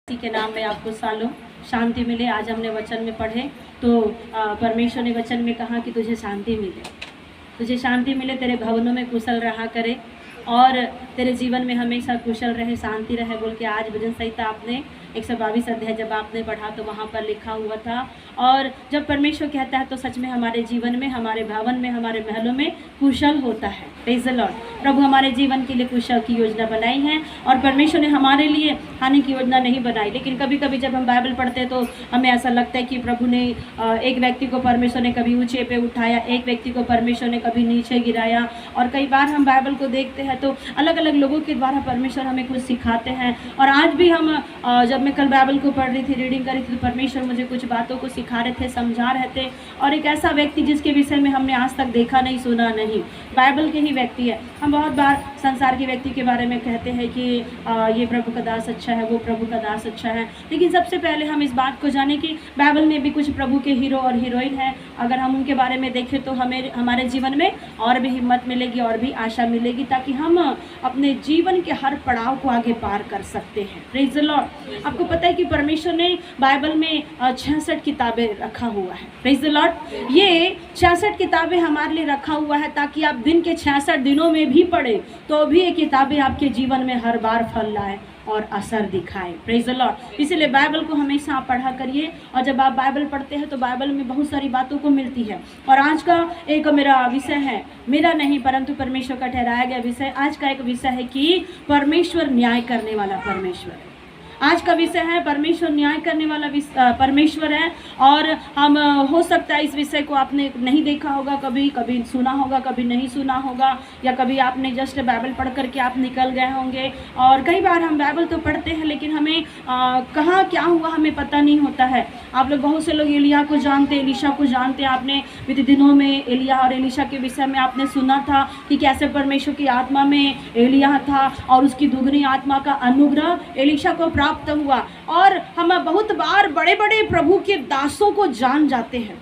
इसी के नाम में आपको सालों शांति मिले। आज हमने वचन में पढ़े तो परमेश्वर ने वचन में कहा कि तुझे शांति मिले, तुझे शांति मिले, तेरे भवनों में कुशल रहा करे और तेरे जीवन में हमेशा कुशल रहे, शांति रहे बोल के आज भजन संहिता आपने 122 अध्याय जब आपने पढ़ा तो वहाँ पर लिखा हुआ था। और जब परमेश्वर कहता है तो सच में हमारे जीवन में, हमारे भवन में, हमारे महलों में कुशल होता है। Praise the Lord. प्रभु हमारे जीवन के लिए कुशल की योजना बनाई है और परमेश्वर ने हमारे लिए हानि की योजना नहीं बनाई। लेकिन कभी कभी जब हम बाइबल पढ़ते हैं तो हमें ऐसा लगता है कि प्रभु ने एक व्यक्ति को परमेश्वर ने कभी ऊंचे पे उठाया, एक व्यक्ति को परमेश्वर ने कभी नीचे गिराया। और कई बार हम बाइबल को देखते हैं तो अलग अलग लोगों के द्वारा परमेश्वर हमें कुछ सिखाते हैं। और आज भी हम जब मैं कल बाइबल को पढ़ रही थी, रीडिंग कर रही थी, तो परमेश्वर मुझे कुछ बातों को सिखा रहे थे, समझा रहे थे। और एक ऐसा व्यक्ति जिसके विषय में हमने आज तक देखा नहीं, सुना नहीं, बाइबल के ही व्यक्ति है। हम बहुत बार संसार के व्यक्ति के बारे में कहते हैं कि ये प्रभु का दास अच्छा है, वो प्रभु का दास अच्छा है। लेकिन सबसे पहले हम इस बात को जानें कि बाइबल में भी कुछ प्रभु के हीरो और हीरोइन हैं। अगर हम उनके बारे में देखें तो हमें हमारे जीवन में और भी हिम्मत मिलेगी और भी आशा मिलेगी, ताकि हम अपने जीवन के हर पड़ाव को आगे पार कर सकते हैं। Praise the Lord. आपको पता है कि परमेश्वर ने बाइबल में 66 किताबें रखा हुआ है। Praise the Lord. ये 66 किताबें हमारे लिए रखा हुआ है ताकि आप दिन के 66 दिनों में भी पढ़े तो भी ये किताबें आपके जीवन में हर बार फल लाए और असर दिखाए। Praise the Lord. इसीलिए बाइबल को हमेशा आप पढ़ा करिए। और जब आप बाइबल पढ़ते हैं तो बाइबल में बहुत सारी बातों को मिलती है। और आज का एक मेरा विषय है, मेरा नहीं परंतु परमेश्वर का ठहराया गया विषय। आज का एक विषय है कि परमेश्वर न्याय करने वाला परमेश्वर। आज का विषय है परमेश्वर न्याय करने वाला परमेश्वर है। और हम हो सकता है इस विषय को आपने नहीं देखा होगा, कभी कभी सुना होगा, कभी नहीं सुना होगा, या कभी आपने जस्ट बाइबल पढ़ करके आप निकल गए होंगे। और कई बार हम बाइबल तो पढ़ते हैं लेकिन हमें कहाँ क्या हुआ हमें पता नहीं होता है। आप लोग, बहुत से लोग एलिया को जानते, एलीशा को जानते हैं। आपने बीते दिनों में एलिया और एलीशा के विषय में आपने सुना था कि कैसे परमेश्वर की आत्मा में एलिया था और उसकी दुगनी आत्मा का अनुग्रह एलीशा को प्राप्त हुआ। और हम बहुत बार बड़े बड़े प्रभु के दासों को जान जाते हैं,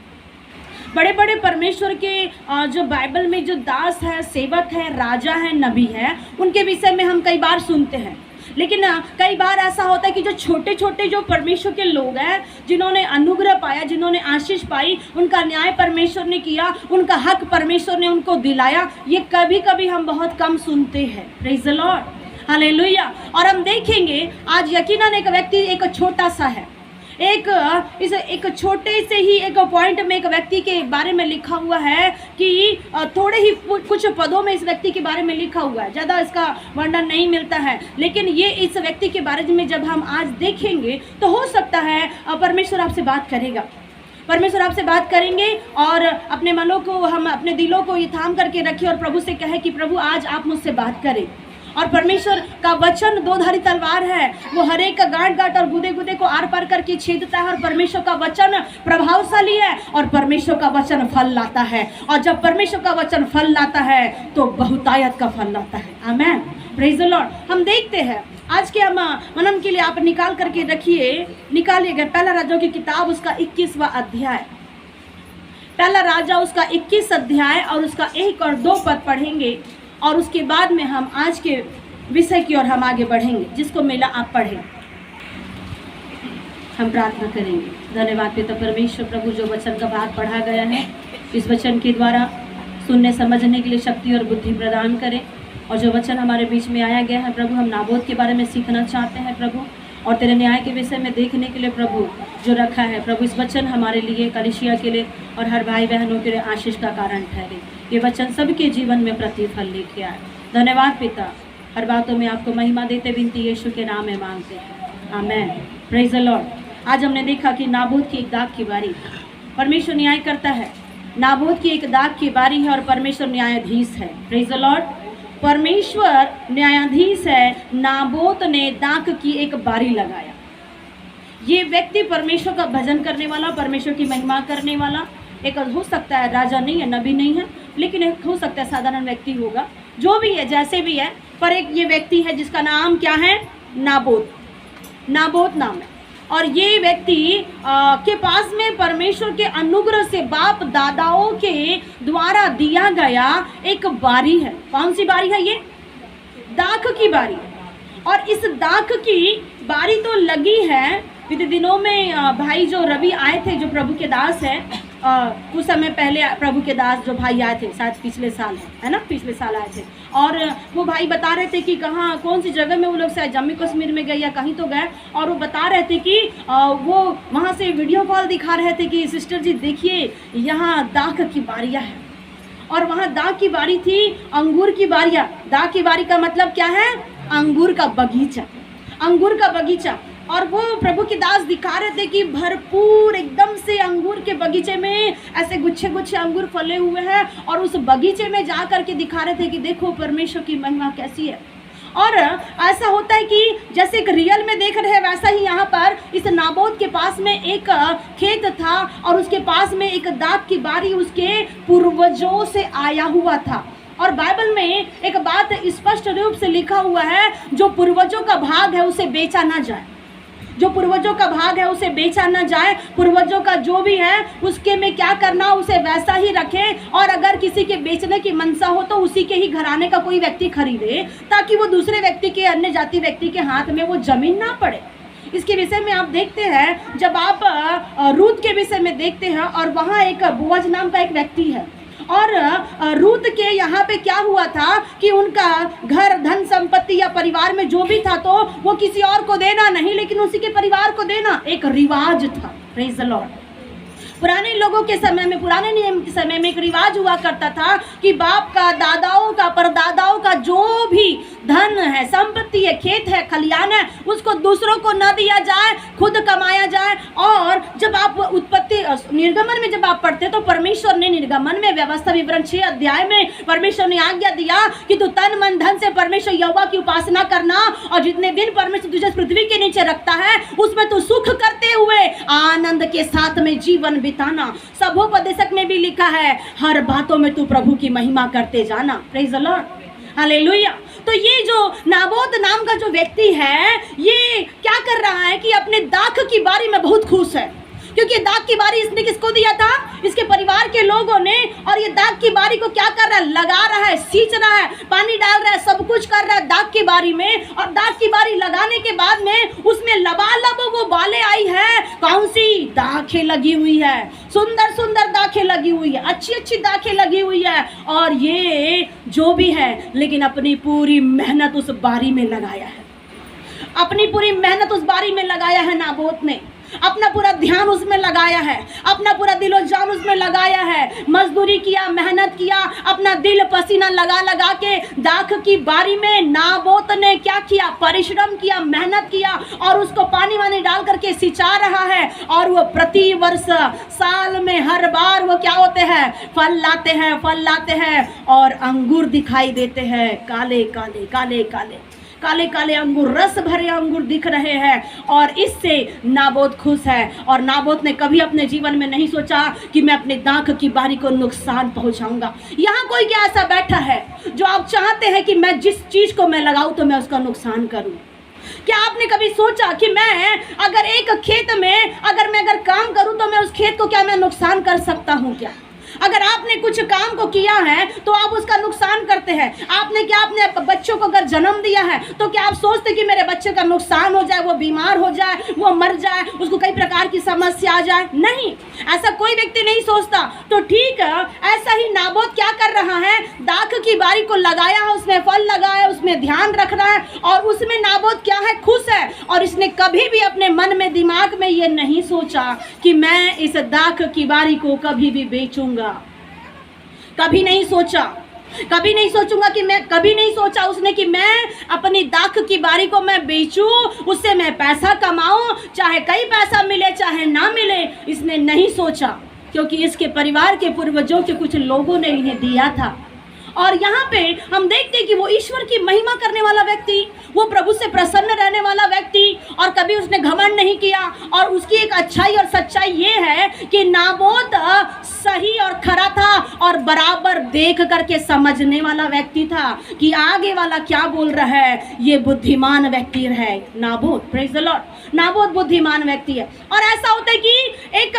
बड़े बड़े परमेश्वर के जो बाइबल में जो दास है, सेवक है, राजा है, नबी है, उनके विषय में हम कई बार सुनते हैं। लेकिन कई बार ऐसा होता है कि जो छोटे छोटे जो परमेश्वर के लोग हैं, जिन्होंने अनुग्रह पाया, जिन्होंने आशीष पाई, उनका न्याय परमेश्वर ने किया, उनका हक परमेश्वर ने उनको दिलाया, ये कभी कभी हम बहुत कम सुनते हैं। Praise the Lord. हालेलुया। और हम देखेंगे आज यकीनन एक व्यक्ति, एक छोटा सा है, एक छोटे से ही एक पॉइंट में एक व्यक्ति के बारे में लिखा हुआ है कि थोड़े ही कुछ पदों में इस व्यक्ति के बारे में लिखा हुआ है, ज़्यादा इसका वर्णन नहीं मिलता है। लेकिन ये इस व्यक्ति के बारे में जब हम आज देखेंगे तो हो सकता है परमेश्वर आपसे बात करेगा, परमेश्वर आपसे बात करेंगे। और अपने मनों को, हम अपने दिलों को ये थाम करके रखें और प्रभु से कहे कि प्रभु आज आप मुझसे बात करें। और परमेश्वर का वचन दो धारी तलवार है, वो हर एक का गांठ गांठ और गुदे गुदे को आर पार करके छेदता है। और परमेश्वर का वचन प्रभावशाली है और परमेश्वर का वचन फल लाता है। और जब परमेश्वर का वचन फल लाता है तो बहुतायत का फल लाता है। आमेन। Praise the Lord. हम देखते हैं आज के हम मनन के लिए आप निकाल करके रखिए, निकालिएगा पहला राजा की किताब उसका 21वां अध्याय, पहला राजा उसका 21 अध्याय और उसका 1 और 2 पद पढ़ेंगे। और उसके बाद में हम आज के विषय की ओर हम आगे बढ़ेंगे। जिसको मिला आप पढ़ें। हम प्रार्थना करेंगे। धन्यवाद पिता परमेश्वर प्रभु, जो वचन का भाग पढ़ा गया है, इस वचन के द्वारा सुनने समझने के लिए शक्ति और बुद्धि प्रदान करें। और जो वचन हमारे बीच में आया गया है प्रभु, हम नाबोत के बारे में सीखना चाहते हैं प्रभु, और तेरे न्याय के विषय में देखने के लिए प्रभु जो रखा है प्रभु, इस वचन हमारे लिए, कलीसिया के लिए और हर भाई बहनों के लिए आशीष का कारण ठहरे। ये वचन सबके जीवन में प्रतिफल लेके आए। धन्यवाद पिता, हर बातों में आपको महिमा देते विनती यीशु के नाम में मांगते हैं। आमेन। Praise the Lord. आज हमने देखा कि नाबोत की एक दाग की बारी, परमेश्वर न्याय करता है। नाबोत की एक दाग की बारी है और परमेश्वर न्यायाधीश है। Praise the Lord. परमेश्वर न्यायाधीश है। नाबोत ने दाग की एक बारी लगाया। ये व्यक्ति परमेश्वर का भजन करने वाला, परमेश्वर की महिमा करने वाला, एक हो सकता है राजा नहीं है, नबी नहीं है, लेकिन एक हो सकता है साधारण व्यक्ति होगा, जो भी है जैसे भी है, पर एक ये व्यक्ति है जिसका नाम क्या है? नाबोत। नाबोत नाम है। और ये व्यक्ति के पास में परमेश्वर के अनुग्रह से बाप दादाओं के द्वारा दिया गया एक बारी है। कौन सी बारी है ये? दाख की बारी। और इस दाख की बारी तो लगी है। बीते दिनों में भाई जो रवि आए थे, जो प्रभु के दास हैं, कुछ समय पहले प्रभु के दास जो भाई आए थे, शायद पिछले साल है ना, पिछले साल आए थे, और वो भाई बता रहे थे कि कहाँ कौन सी जगह में वो लोग शायद जम्मू कश्मीर में गए या कहीं तो गए, और वो बता रहे थे कि वो वहाँ से वीडियो कॉल दिखा रहे थे कि सिस्टर जी देखिए यहाँ दाख की बारियाँ हैं, और वहाँ दाख की बारी थी, अंगूर की बारियाँ। दाख की बारी का मतलब क्या है? अंगूर का बगीचा, अंगूर का बगीचा। और वो प्रभु के दास दिखा रहे थे कि भरपूर एकदम से अंगूर के बगीचे में ऐसे गुच्छे गुच्छे अंगूर फले हुए हैं, और उस बगीचे में जा कर के दिखा रहे थे कि देखो परमेश्वर की महिमा कैसी है। और ऐसा होता है कि जैसे एक रियल में देख रहे हैं, वैसा ही यहाँ पर इस नाबोत के पास में एक खेत था, और उसके पास में एक दाख की बारी उसके पूर्वजों से आया हुआ था। और बाइबल में एक बात स्पष्ट रूप से लिखा हुआ है, जो पूर्वजों का भाग है उसे बेचा ना जाए, जो पूर्वजों का भाग है उसे बेचा ना जाए। पूर्वजों का जो भी है उसके में क्या करना, उसे वैसा ही रखें, और अगर किसी के बेचने की मनसा हो तो उसी के ही घराने का कोई व्यक्ति खरीदे, ताकि वो दूसरे व्यक्ति के, अन्य जाति व्यक्ति के हाथ में वो जमीन ना पड़े। इसके विषय में आप देखते हैं, जब आप रूत के विषय में देखते हैं, और वहाँ एक बोअज नाम का एक व्यक्ति है, और रूत के यहाँ पे क्या हुआ था कि उनका घर, धन संपत्ति या परिवार में जो भी था, तो वो किसी और को देना नहीं, लेकिन उसी के परिवार को देना एक रिवाज था। Praise the Lord. पुराने लोगों के समय में, पुराने नियम के समय में एक रिवाज हुआ करता था कि बाप का, दादाओं का, परदादाओं का जो भी धन है, संपत्ति है, खेत है, खलियान है, उसको दूसरों को न दिया जाए, खुद कमाया जाए। और जब आप उत्पत्ति निर्गमन में जब आप पढ़ते तो परमेश्वर ने निर्गमन में व्यवस्था विवरण 6 अध्याय में परमेश्वर ने आज्ञा दिया कि तू तन मन धन से परमेश्वर यहोवा की उपासना करना, और जितने दिन परमेश्वर तुझे पृथ्वी के नीचे रखता है उसमें तू सुख करते हुए आनंद के साथ में जीवन बिताना। सबोपदेशक में भी लिखा है, हर बातों में तू प्रभु की महिमा करते जाना। Praise the Lord, hallelujah. तो ये जो नाबोत नाम का जो व्यक्ति है, ये क्या कर रहा है कि अपने दाख की बारी में बहुत खुश है, क्योंकि दाख की बारी इसने किसको दिया था? इसके परिवार के लोगों ने। और ये दाख की बारी को क्या कर रहा है? लगा रहा है, सींच रहा है, पानी डाल रहा है, सब कुछ कर रहा है दाख की बारी में। और दाख की बारी लगाने के बाद में उसमें लबालब वो बालें आई है। कौन सी? दाखें लगी हुई है, सुंदर सुंदर दाखें लगी हुई है, अच्छी अच्छी दाखें लगी हुई है। और ये जो भी है, लेकिन अपनी पूरी मेहनत उस बारी में लगाया है, अपनी पूरी मेहनत उस बारी में लगाया है। नाबोत ने अपना पूरा ध्यान उसमें लगाया है, अपना पूरा दिलो जान उसमें लगाया है, मजदूरी किया, मेहनत किया, अपना दिल पसीना लगा लगा के दाख की बारी में नाबोत ने क्या किया? परिश्रम किया, मेहनत किया, और उसको पानी वानी डाल करके सिंचा रहा है। और वो प्रति वर्ष, साल में हर बार वो क्या होते हैं? फल लाते हैं, फल लाते हैं, और अंगूर दिखाई देते हैं, काले काले काले काले काले काले अंगूर, रस भरे अंगूर दिख रहे हैं। और इससे नाबोत खुश है। और नाबोत ने कभी अपने जीवन में नहीं सोचा कि मैं अपने दाख की बारी को नुकसान पहुंचाऊंगा। यहाँ कोई क्या ऐसा बैठा है जो आप चाहते हैं कि मैं जिस चीज को मैं लगाऊं तो मैं उसका नुकसान करूं? क्या आपने कभी सोचा कि मैं अगर एक खेत में अगर काम करूं तो मैं उस खेत को क्या मैं नुकसान कर सकता हूं? क्या अगर आपने कुछ काम को किया है तो आप उसका नुकसान करते हैं। आपने क्या अपने बच्चों को अगर जन्म दिया है तो क्या आप सोचते कि मेरे बच्चे का नुकसान हो जाए, वो बीमार हो जाए, वो मर जाए, उसको कई प्रकार की समस्या आ जाए? नहीं, ऐसा कोई व्यक्ति नहीं सोचता। तो ठीक है, ऐसा ही नाबोत क्या कर रहा है? दाख की बारी को लगाया है, उसमें फल लगाया, उसमें ध्यान रख रहा है, और उसमें नाबोत क्या है? खुश है। और इसने कभी भी अपने मन में, दिमाग में ये नहीं सोचा कि मैं इस दाख की बारी को कभी भी बेचूंगा। कभी नहीं सोचा, कभी नहीं सोचूंगा कि मैं, कभी नहीं सोचा उसने कि मैं अपनी दाख की बारी को मैं बेचूं, उससे मैं पैसा कमाऊं, चाहे कई पैसा मिले चाहे ना मिले। इसने नहीं सोचा, क्योंकि इसके परिवार के पूर्वजों के कुछ लोगों ने इन्हें दिया था। और यहाँ पे हम देखते हैं कि वो ईश्वर की महिमा करने वाला व्यक्ति, वो प्रभु से प्रसन्न रहने वाला व्यक्ति, और कभी उसने घमंड नहीं किया। और उसकी एक अच्छाई और सच्चाई ये है कि नाबोत सही और खरा था, और बराबर देख करके समझने वाला व्यक्ति था कि आगे वाला क्या बोल रहा है। ये बुद्धिमान व्यक्ति है Naboth. Praise the Lord. Naboth बुद्धिमान व्यक्ति है। और ऐसा होता है कि एक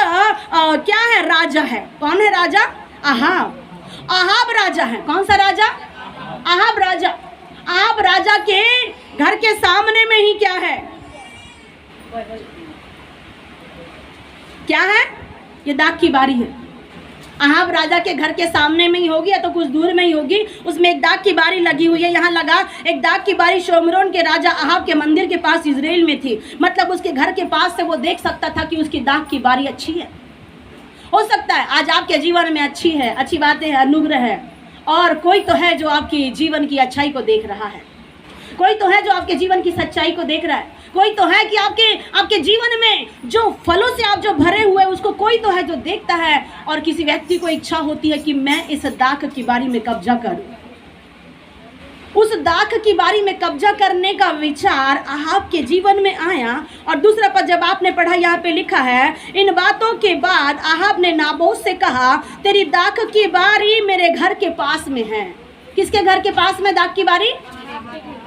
क्या है? राजा है। कौन है राजा? आहाब राजा है। कौन सा राजा? आहाब राजा। आहाब राजा के घर के सामने में ही क्या है? क्या है? ये दाख की बारी है। अहाब राजा के घर के सामने में ही होगी या तो कुछ दूर में ही होगी, उसमें एक दाख की बारी लगी हुई है। यहाँ लगा एक दाख की बारी शोमरोन के राजा अहाब के मंदिर के पास इजराइल में थी। मतलब उसके घर के पास से वो देख सकता था कि उसकी दाख की बारी अच्छी है। हो सकता है आज आपके जीवन में अच्छी है, अच्छी बातें हैं, अनुग्रह है, और कोई तो है जो आपकी जीवन की अच्छाई को देख रहा है, कोई तो है जो आपके जीवन की सच्चाई को देख रहा है, कोई तो है कि आपके जीवन में जो फलों से आप जो भरे हुए उसको कोई तो है जो देखता है। और किसी व्यक्ति को इच्छा होती है कि मैं इस दाख की बारी में कब्जा करूं। उस दाख की बारी में कब्जा करने का विचार अहाब के जीवन में आया। और दूसरा पद जब आपने पढ़ा, यहाँ पे लिखा है, इन बातों के बाद अहाब ने नाबोत से कहा, तेरी दाख की बारी मेरे घर के पास में है। किसके घर के पास में दाख की बारी?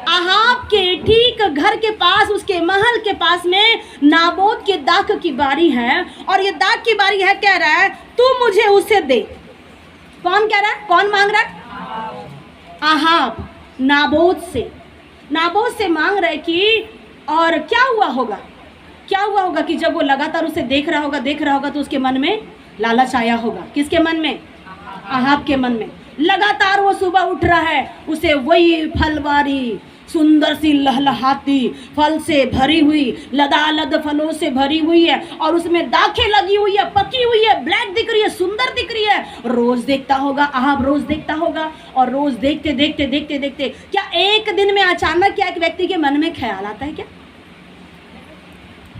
अहाब के ठीक घर के पास, उसके महल के पास में नाबोत के दाख की बारी है। और ये दाख की बारी है, कह रहा है तू मुझे उसे दे। कौन कह रहा है? कौन मांग रहा है? अहाब नाबोत से मांग रहा है कि, और क्या हुआ होगा कि जब वो लगातार उसे देख रहा होगा तो उसके मन में लालच आया होगा। किसके मन में? अहाब के मन में। लगातार वो सुबह उठ रहा है, उसे वही फलवारी सुंदर सी लहलहाती फल से भरी हुई, लदालद फलों से भरी हुई है, और उसमें दाखें लगी हुई है, पकी हुई है, ब्लैक दिख रही है, सुंदर दिख रही है। रोज देखता होगा अहाब, रोज देखता होगा। और रोज देखते देखते क्या एक दिन में अचानक क्या एक व्यक्ति के मन में ख्याल आता है? क्या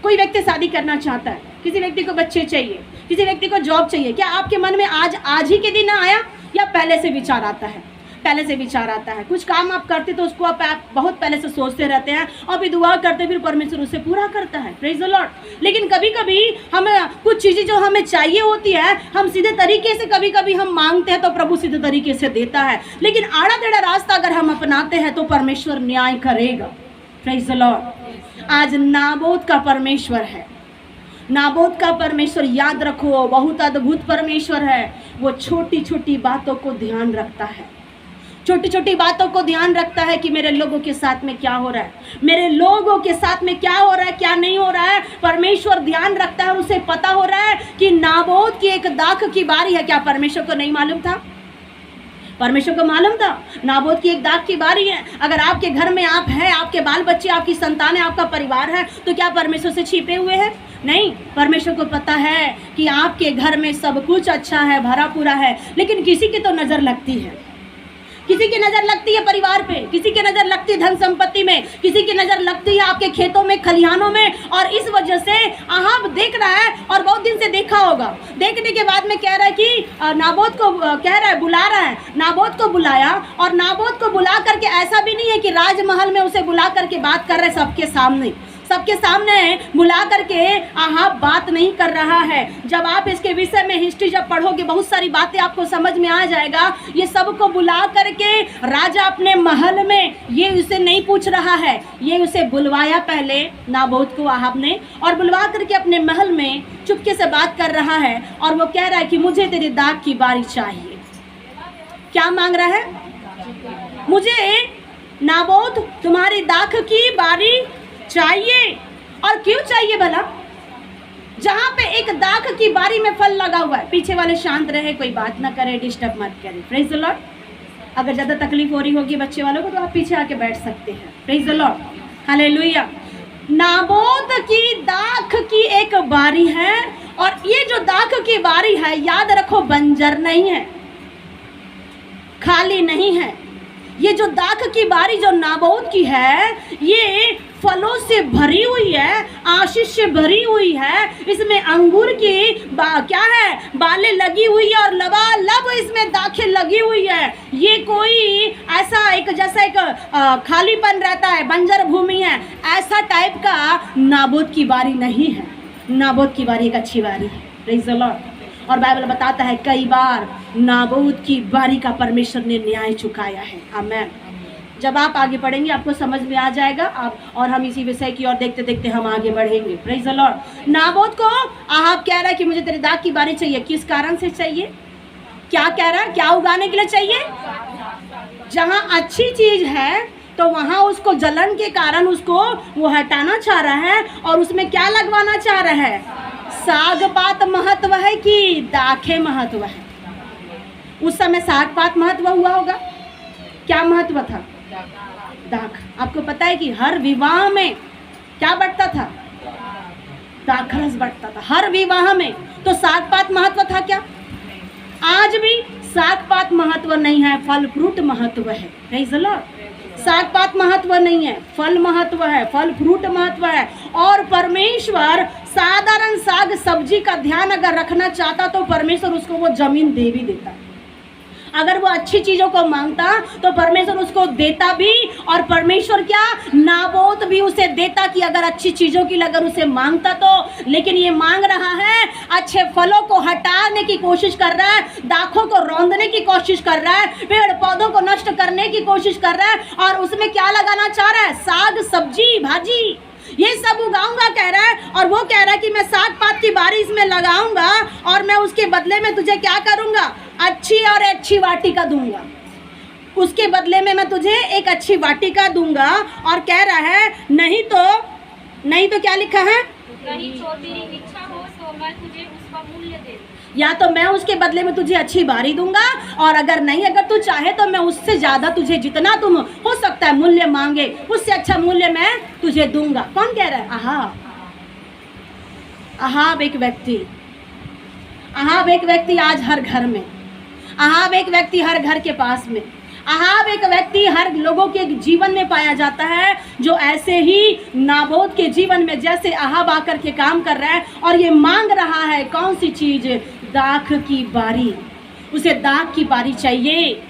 कोई व्यक्ति शादी करना चाहता है, किसी व्यक्ति को बच्चे चाहिए, किसी व्यक्ति को जॉब चाहिए, क्या आपके मन में आज ही के दिन आया या पहले से विचार आता है? पहले से विचार आता है। कुछ काम आप करते तो उसको आप बहुत पहले से सोचते रहते हैं और भी दुआ करते, फिर परमेश्वर उसे पूरा करता है। Praise the Lord. लेकिन कभी कभी हमें कुछ चीज़ें जो हमें चाहिए होती है, हम सीधे तरीके से कभी कभी हम मांगते हैं तो प्रभु सीधे तरीके से देता है। लेकिन आड़ा टेढ़ा रास्ता अगर हम अपनाते हैं तो परमेश्वर न्याय करेगा। Praise the Lord. आज नाबोत का परमेश्वर है, नाबोत का परमेश्वर याद रखो, बहुत अद्भुत परमेश्वर है। वो छोटी छोटी बातों को ध्यान रखता है, छोटी छोटी बातों को ध्यान रखता है कि मेरे लोगों के साथ में क्या हो रहा है, मेरे लोगों के साथ में क्या हो रहा है, क्या नहीं हो रहा है। परमेश्वर ध्यान रखता है और उसे पता हो रहा है कि नाबोत की एक दाख की बारी है। क्या परमेश्वर को नहीं मालूम था? परमेश्वर को मालूम था नाबोत की एक दाख की बारी है। अगर आपके घर में आप हैं, आपके बाल बच्चे, आपकी संतान है, आपका परिवार है, तो क्या परमेश्वर से छिपे हुए हैं? नहीं, परमेश्वर को पता है कि आपके घर में सब कुछ अच्छा है, भरा पूरा है। लेकिन किसी की तो नज़र लगती है, किसी की नज़र लगती है परिवार पे, किसी की नज़र लगती है धन संपत्ति में, किसी की नज़र लगती है आपके खेतों में, खलिहानों में। और इस वजह से अहाब देख रहा है और बहुत दिन से देखा होगा। देखने के बाद में कह रहा है कि नाबोत को कह रहा है, बुला रहा है, नाबोत को बुलाया। और नाबोत को बुला करके ऐसा भी नहीं है कि राजमहल में उसे बुला करके बात कर रहे, सबके सामने बुला करके अहाब बात नहीं कर रहा है। जब आप इसके विषय में हिस्ट्री जब पढ़ोगे, बहुत सारी बातें आपको समझ में आ जाएगा। ये सबको बुला करके राजा अपने महल में, ये उसे नहीं पूछ रहा है, ये उसे बुलवाया पहले नाबोत को अहाब ने, और बुलवा करके अपने महल में चुपके से बात कर रहा है। और वो कह रहा है कि मुझे तेरी दाख की बारी चाहिए। क्या मांग रहा है? मुझे नाबोत तुम्हारी दाख की बारी चाहिए। और क्यों चाहिए भला? जहां पे एक दाख की बारी में फल लगा हुआ है, पीछे वाले शांत रहे, कोई बात ना करे, डिस्टर्ब मत करे। Praise the Lord. अगर ज़्यादा तकलीफ हो रही होगी बच्चे वालों को तो आप पीछे आके बैठ सकते हैं। Praise the Lord, hallelujah. Naboth की दाख की एक बारी है, और ये जो दाख की बारी है, याद रखो, बंजर नहीं है, खाली नहीं है। ये जो दाख की बारी जो नाबोत की है, ये फलों से भरी हुई है, आशीष से भरी हुई है। इसमें अंगूर की क्या है, बालें लगी हुई है, और लबालब इसमें दाखें लगी हुई है। ये कोई ऐसा एक जैसा एक खालीपन रहता है, बंजर भूमि है, ऐसा टाइप का नाबोत की बारी नहीं है। नाबोत की बारी एक अच्छी बारी है। Praise the Lord. और बाइबल बताता है कई बार नाबोत की बारी का परमेश्वर ने न्याय चुकाया है। आमीन। जब आप आगे पढ़ेंगे आपको समझ में आ जाएगा। आप और हम इसी विषय की ओर देखते देखते हम आगे बढ़ेंगे। Praise the Lord. नाबोत को अहाब कह रहा है कि मुझे तेरे दाख की बारी चाहिए। किस कारण से चाहिए? क्या कह रहा है? क्या उगाने के लिए चाहिए? जहाँ अच्छी चीज़ है तो वहाँ उसको जलन के कारण उसको वो हटाना चाह रहा है और उसमें क्या लगवाना चाह रहा है? साग पात महत्व है कि दाखे महत्व है? उस समय साग पात महत्व हुआ होगा, क्या महत्व था? दाख। आपको पता है कि हर विवाह में क्या बढ़ता था? दाखरस बढ़ता था हर विवाह में। तो साग पात महत्व था क्या? आज भी साग पात महत्व नहीं है, फल फ्रूट महत्व है। Praise the Lord. साग पात महत्व नहीं है, फल महत्व है, फल फ्रूट महत्व है। और परमेश्वर साधारण साग सब्जी का ध्यान अगर रखना चाहता तो परमेश्वर उसको वो जमीन दे भी देता। अगर वो अच्छी चीज़ों को मांगता तो परमेश्वर उसको देता भी। और परमेश्वर क्या, नाबोत भी उसे देता कि अगर अच्छी चीज़ों की अगर उसे मांगता तो। लेकिन ये मांग रहा है, अच्छे फलों को हटाने की कोशिश कर रहा है, दाखों को रौंदने की कोशिश कर रहा है, पेड़ पौधों को नष्ट करने की कोशिश कर रहा है। और उसमें क्या लगाना चाह रहा है? साग सब्जी भाजी ये सब उगाऊंगा कह रहा है। और वो कह रहा है कि मैं साग पात की बारी इसमें लगाऊंगा और मैं उसके बदले में तुझे क्या करूंगा? अच्छी और अच्छी वाटिका दूंगा। उसके बदले में मैं तुझे एक अच्छी वाटिका दूंगा। और कह रहा है नहीं तो क्या लिखा है? नहीं तो तेरी इच्छा हो तो मैं तुझे उसका मूल्य दे दूं। या तो मैं उसके बदले में तुझे अच्छी बारी दूंगा, और अगर नहीं, अगर तू चाहे तो मैं उससे ज़्यादा तुझे जितना तुम हो सकता है मूल्य मांगे उससे अच्छा मूल्य मैं तुझे दूंगा। कौन कह रहा है? अहाब एक व्यक्ति आज हर घर में, अहाब एक व्यक्ति हर घर के पास में, अहाब एक व्यक्ति हर लोगों के जीवन में पाया जाता है जो ऐसे ही नाबोत के जीवन में जैसे अहाब आकर के काम कर रहा है। और ये मांग रहा है कौन सी चीज़? दाख की बारी। उसे दाख की बारी चाहिए,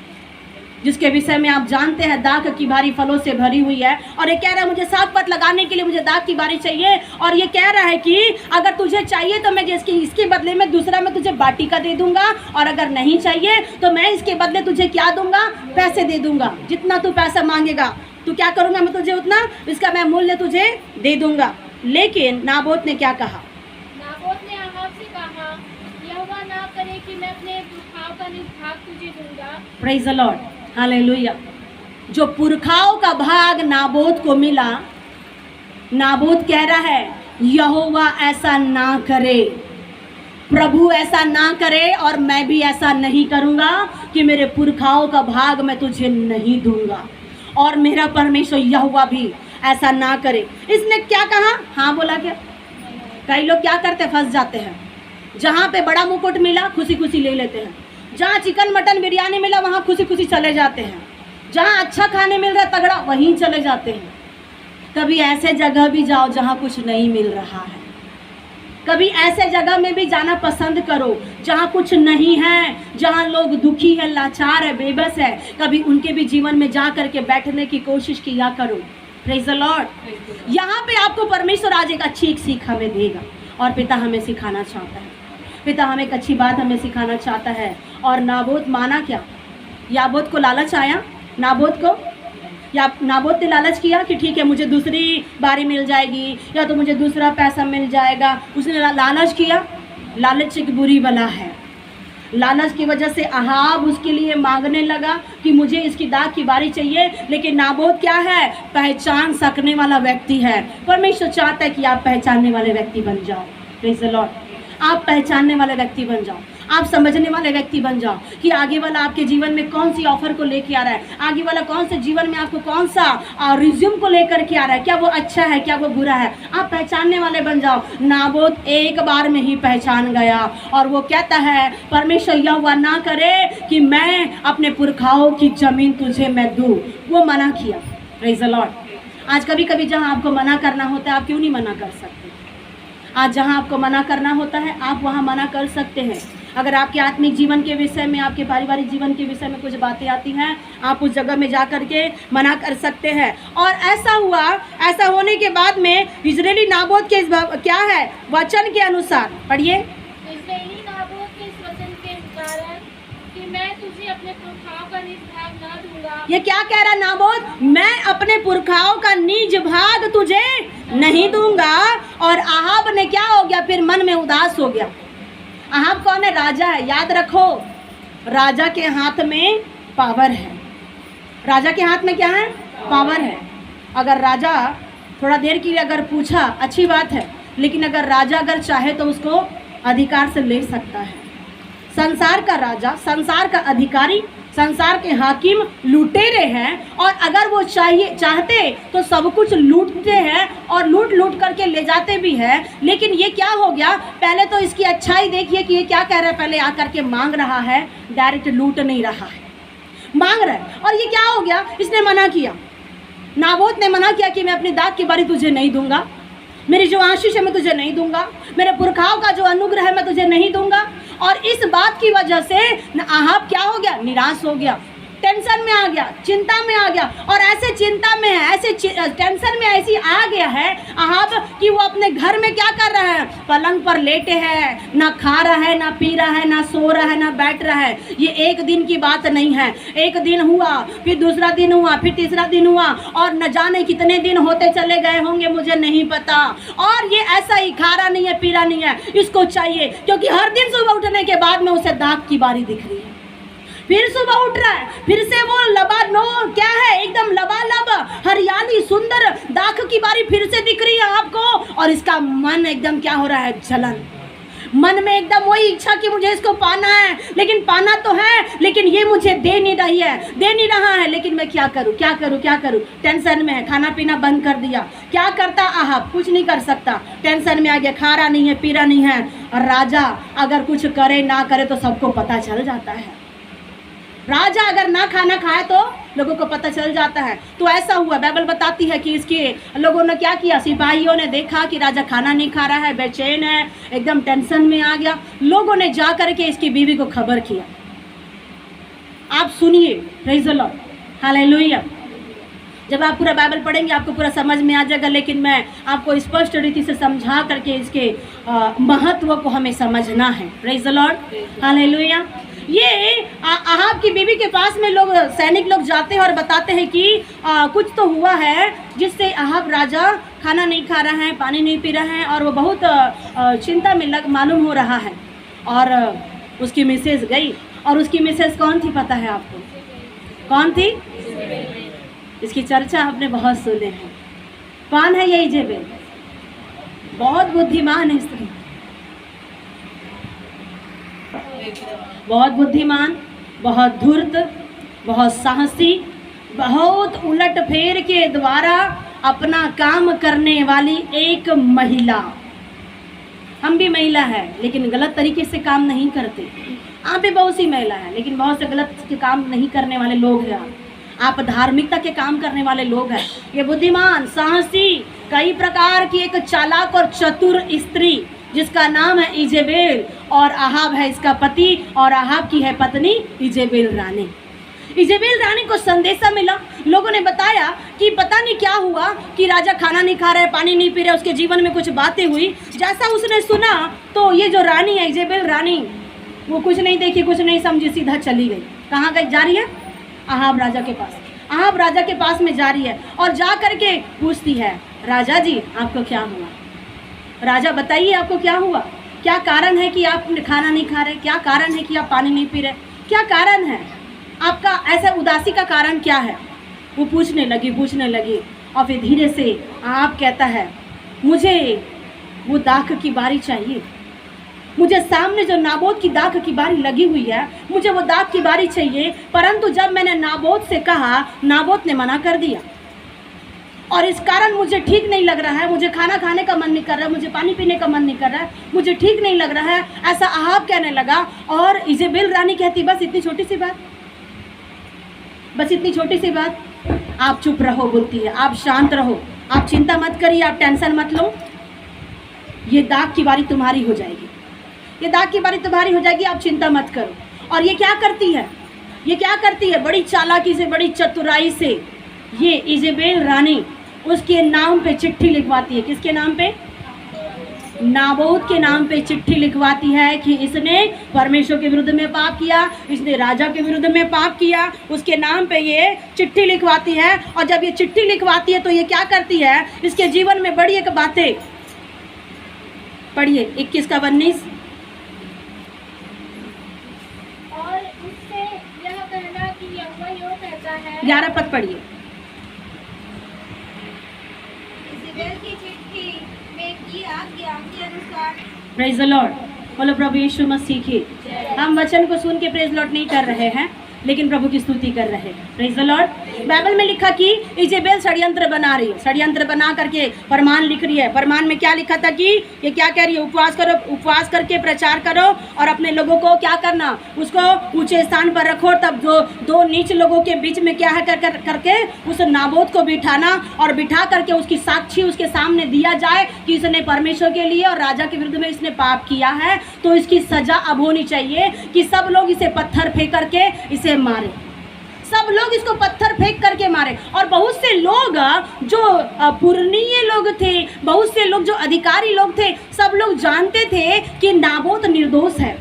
जिसके विषय में आप जानते हैं दाख की बारी फलों से भरी हुई है। और ये कह रहा है मुझे साग पात लगाने के लिए मुझे दाख की बारी चाहिए। और ये कह रहा है कि अगर तुझे चाहिए तो मैं इसके बदले में दूसरा मैं तुझे वाटिका दे दूंगा, और अगर नहीं चाहिए तो मैं इसके बदले तुझे क्या दूंगा? पैसे दे दूंगा। जितना तू पैसा मांगेगा तो क्या करूंगा मैं तुझे उतना, इसका मैं मूल्य तुझे दे दूंगा। लेकिन नाबोत ने क्या कहा? नाबोत ने अहाब से कहा, यहोवा ना करे कि मैं अपने पुरखाओं का निज भाग तुझे दूंगा। Praise the Lord, hallelujah. जो पुरखाओं का भाग नाबोत को मिला, नाबोत कह रहा है यहोवा ऐसा ना करे, प्रभु ऐसा ना करे, और मैं भी ऐसा नहीं करूँगा कि मेरे पुरखाओं का भाग मैं तुझे नहीं दूंगा, और मेरा परमेश्वर यहोवा भी ऐसा ना करे। इसने क्या कहा? हाँ बोला क्या? कई लोग क्या करते, फंस जाते हैं। जहाँ पे बड़ा मुकुट मिला खुशी खुशी ले लेते हैं, जहाँ चिकन मटन बिरयानी मिला वहाँ खुशी खुशी चले जाते हैं, जहाँ अच्छा खाने मिल रहा है तगड़ा वहीं चले जाते हैं। कभी ऐसे जगह भी जाओ जहाँ कुछ नहीं मिल रहा है, कभी ऐसे जगह में भी जाना पसंद करो जहाँ कुछ नहीं है, जहाँ लोग दुखी है, लाचार है, बेबस है। कभी उनके भी जीवन में जा करके बैठने की कोशिश किया करो। Praise the Lord. यहाँ पे आपको परमेश्वर आज एक अच्छी सीख हमें देगा, और पिता हमें सिखाना चाहता है। पिता हमें एक अच्छी बात हमें सिखाना चाहता है। और नाबोत माना क्या? याबोत को लालच आया, नाबोत ने लालच किया कि ठीक है मुझे दूसरी बारी मिल जाएगी, या तो मुझे दूसरा पैसा मिल जाएगा। उसने लालच किया। लालच एक बुरी बला है। लालच की वजह से अहाब उसके लिए मांगने लगा कि मुझे इसकी दाख की बारी चाहिए। लेकिन नाबोत क्या है? पहचान सकने वाला व्यक्ति है। परमेश्वर चाहता है कि आप पहचानने वाले व्यक्ति बन जाओ। Praise the Lord. आप पहचानने वाले व्यक्ति बन जाओ, आप समझने वाले व्यक्ति बन जाओ कि आगे वाला आपके जीवन में कौन सी ऑफर को लेके आ रहा है, आगे वाला कौन से जीवन में आपको कौन सा रिज्यूम को लेकर के आ रहा है, क्या वो अच्छा है, क्या वो बुरा है। आप पहचानने वाले बन जाओ। नाबोत एक बार में ही पहचान गया, और वो कहता है परमेश्वर यहोवा ना करे कि मैं अपने पुरखाओं की जमीन तुझे मैं दूँ। वो मना किया। Praise the Lord. आज कभी कभी जहाँ आपको मना करना होता है आप क्यों नहीं मना कर सकते? आज जहाँ आपको मना करना होता है आप वहाँ मना कर सकते हैं। अगर आपके आत्मिक जीवन के विषय में, आपके पारिवारिक जीवन के विषय में कुछ बातें आती हैं, आप उस जगह में जा कर के मना कर सकते हैं। और ऐसा हुआ, ऐसा होने के बाद में इजरायली नाबोत के क्या है वचन के अनुसार, पढ़िए। इजरायली नाबोत के इस वचन के कारण कि मैं तुझे अपने पुरखाओं का निज भाग ना दूंगा। ये क्या कह रहा है नाबोत? मैं अपने पुरखाओं का निज भाग तुझे नहीं दूंगा। और अहाब ने क्या हो गया? फिर मन में उदास हो गया। अहाब कौन है? राजा है। याद रखो, राजा के हाथ में पावर है। राजा के हाथ में क्या है? पावर है। अगर राजा थोड़ा देर के लिए अगर पूछा अच्छी बात है, लेकिन अगर राजा अगर चाहे तो उसको अधिकार से ले सकता है। संसार का राजा, संसार का अधिकारी, संसार के हाकिम लुटेरे हैं और अगर वो चाहते तो सब कुछ लूटते हैं और लूट लूट करके ले जाते भी हैं। लेकिन ये क्या हो गया, पहले तो इसकी अच्छाई देखिए कि ये क्या कह रहा है, पहले आकर के मांग रहा है, डायरेक्ट लूट नहीं रहा है, मांग रहा है। और ये क्या हो गया, इसने मना किया, नाबोत ने मना किया कि मैं अपनी दाख की बारी तुझे नहीं दूंगा, मेरी जो आशीष है मैं तुझे नहीं दूंगा, मेरे पुरखाओं का जो अनुग्रह है मैं तुझे नहीं दूंगा। और इस बात की वजह से आहाब क्या हो गया, निराश हो गया, टेंशन में आ गया, चिंता में आ गया। और ऐसे चिंता में है, ऐसे टेंशन में ऐसी आ गया है आहाब कि वो अपने घर में क्या कर रहा है, पलंग पर लेटे है, ना खा रहा है, ना पी रहा है, ना सो रहा है, ना बैठ रहा है। ये एक दिन की बात नहीं है, एक दिन हुआ, फिर दूसरा दिन हुआ, फिर तीसरा दिन हुआ और न जाने कितने दिन होते चले गए होंगे, मुझे नहीं पता। और ये ऐसा ही खा रहा नहीं है, पी रहा नहीं है, इसको चाहिए, क्योंकि हर दिन सुबह उठने के बाद में उसे दाख की बारी दिख रही है। फिर सुबह उठ रहा है, फिर से वो क्या है, एकदम लबालब हरियाली सुंदर दाख की बारी फिर से दिख रही है आपको। और इसका मन एकदम क्या हो रहा है, जलन, मन में एकदम वही इच्छा कि मुझे इसको पाना है, लेकिन पाना तो है, लेकिन ये मुझे दे नहीं रही है, दे नहीं रहा है, लेकिन मैं क्या करूं, क्या करूं, क्या करूं। टेंशन में है, खाना पीना बंद कर दिया, क्या करता आहाब, कुछ नहीं कर सकता, टेंशन में आ गया, खा रहा नहीं है, पी रहा नहीं है। और राजा अगर कुछ करे ना करे तो सबको पता चल जाता है, राजा अगर ना खाना खाए तो लोगों को पता चल जाता है। तो ऐसा हुआ, बाइबल बताती है कि इसके लोगों ने क्या किया, सिपाहियों ने देखा कि राजा खाना नहीं खा रहा है, बेचैन है, एकदम टेंशन में आ गया। लोगों ने जा करके इसकी बीवी को खबर किया। आप सुनिए, प्रेज़ द लॉर्ड, हालेलुया। जब आप पूरा बाइबल पढ़ेंगे आपको पूरा समझ में आ जाएगा, लेकिन मैं आपको स्पष्ट रीति से समझा करके इसके महत्व को हमें समझना है। Praise the Lord, hallelujah. ये आहाब की बीवी के पास में लोग, सैनिक लोग जाते हैं और बताते हैं कि कुछ तो हुआ है जिससे आहाब राजा खाना नहीं खा रहा है, पानी नहीं पी रहा है और वो बहुत चिंता में मालूम हो रहा है। और उसकी मिसेज गई, और उसकी मिसेज कौन थी पता है आपको, कौन थी? इसकी चर्चा आपने बहुत सुने हैं। कौन है ये इजेबेल? बहुत बुद्धिमान है स्त्री, बहुत बुद्धिमान, बहुत धूर्त, बहुत साहसी, बहुत उलट फेर के द्वारा अपना काम करने वाली एक महिला। हम भी महिला है लेकिन गलत तरीके से काम नहीं करते। आप भी बहुत सी महिला है लेकिन बहुत से गलत के काम नहीं करने वाले लोग हैं। आप धार्मिकता के काम करने वाले लोग हैं। ये बुद्धिमान, साहसी, कई प्रकार की एक चालाक और चतुर स्त्री जिसका नाम है इजेबेल, और आहाब है इसका पति, और आहाब की है पत्नी इजेबेल रानी। इजेबेल रानी को संदेशा मिला, लोगों ने बताया कि पता नहीं क्या हुआ कि राजा खाना नहीं खा रहा है, पानी नहीं पी रहा है, उसके जीवन में कुछ बातें हुई। जैसा उसने सुना तो ये जो रानी है इजेबेल रानी, वो कुछ नहीं देखी, कुछ नहीं समझी, सीधा चली गई। कहाँ गई? जा रही है आहाब राजा के पास। आहाब राजा के पास में जा रही है और जा करके पूछती है, राजा जी आपको क्या हुआ? राजा बताइए आपको क्या हुआ, क्या कारण है कि आप खाना नहीं खा रहे, क्या कारण है कि आप पानी नहीं पी रहे, क्या कारण है आपका, ऐसा उदासी का कारण क्या है? वो पूछने लगी और फिर धीरे से आप कहता है, मुझे वो दाख की बारी चाहिए, मुझे सामने जो नाबोत की दाख की बारी लगी हुई है, मुझे वो दाख की बारी चाहिए। परंतु जब मैंने नाबोत से कहा, नाबोत ने मना कर दिया और इस कारण मुझे ठीक नहीं लग रहा है, मुझे खाना खाने का मन नहीं कर रहा है, मुझे पानी पीने का मन नहीं कर रहा है, मुझे ठीक नहीं लग रहा है, ऐसा आहाब कहने लगा। और इजेबेल रानी कहती, बस इतनी छोटी सी बात, बस इतनी छोटी सी बात, आप चुप रहो, बोलती है, आप शांत रहो, आप चिंता मत करिए, आप टेंशन मत लो, ये दाग की बारी तुम्हारी हो जाएगी, ये दाग की बारी तुम्हारी हो जाएगी, आप चिंता मत करो। और ये क्या करती है, ये क्या करती है, बड़ी चालाकी से, बड़ी चतुराई से ये इजेबेल रानी उसके नाम पे चिट्ठी लिखवाती है। किसके नाम पे? नाबोत के नाम पे चिट्ठी लिखवाती है कि इसने परमेश्वर के विरुद्ध में पाप किया, इसने राजा के विरुद्ध में पाप किया, उसके नाम पे ये चिट्ठी लिखवाती है। और जब ये चिट्ठी लिखवाती है तो ये क्या करती है, इसके जीवन में बड़ी एक बातें पढ़िए 21 का 19। और उससे यह कहना कि यहोवा यूं कहता है, 11 पद पढ़िए। Praise the Lord. बोलो प्रभु यीशु मसीह की। हम वचन को सुन के प्रेज लॉर्ड नहीं कर रहे हैं, लेकिन प्रभु की स्तुति कर रहे हैं। Praise the Lord. बाइबल में लिखा कि इजेबेल षड्यंत्र बना रही है, षड्यंत्र बना करके फरमान लिख रही है। फरमान में क्या लिखा था कि ये क्या कह रही है, उपवास करो, उपवास करके प्रचार करो और अपने लोगों को क्या करना, उसको ऊंचे स्थान पर रखो। तब जो दो नीच लोगों के बीच में क्या है करके उस नाबोत को बिठाना और बिठा करके उसकी साक्षी उसके सामने दिया जाए कि इसने परमेश्वर के लिए और राजा के विरुद्ध में इसने पाप किया है, तो इसकी सजा अब होनी चाहिए कि सब लोग इसे पत्थर फेंक करके इसे मारे, सब लोग इसको पत्थर फेंक करके मारे। और बहुत से लोग जो पुरनीय लोग थे, बहुत से लोग जो अधिकारी लोग थे, सब लोग जानते थे कि नाबोत निर्दोष है,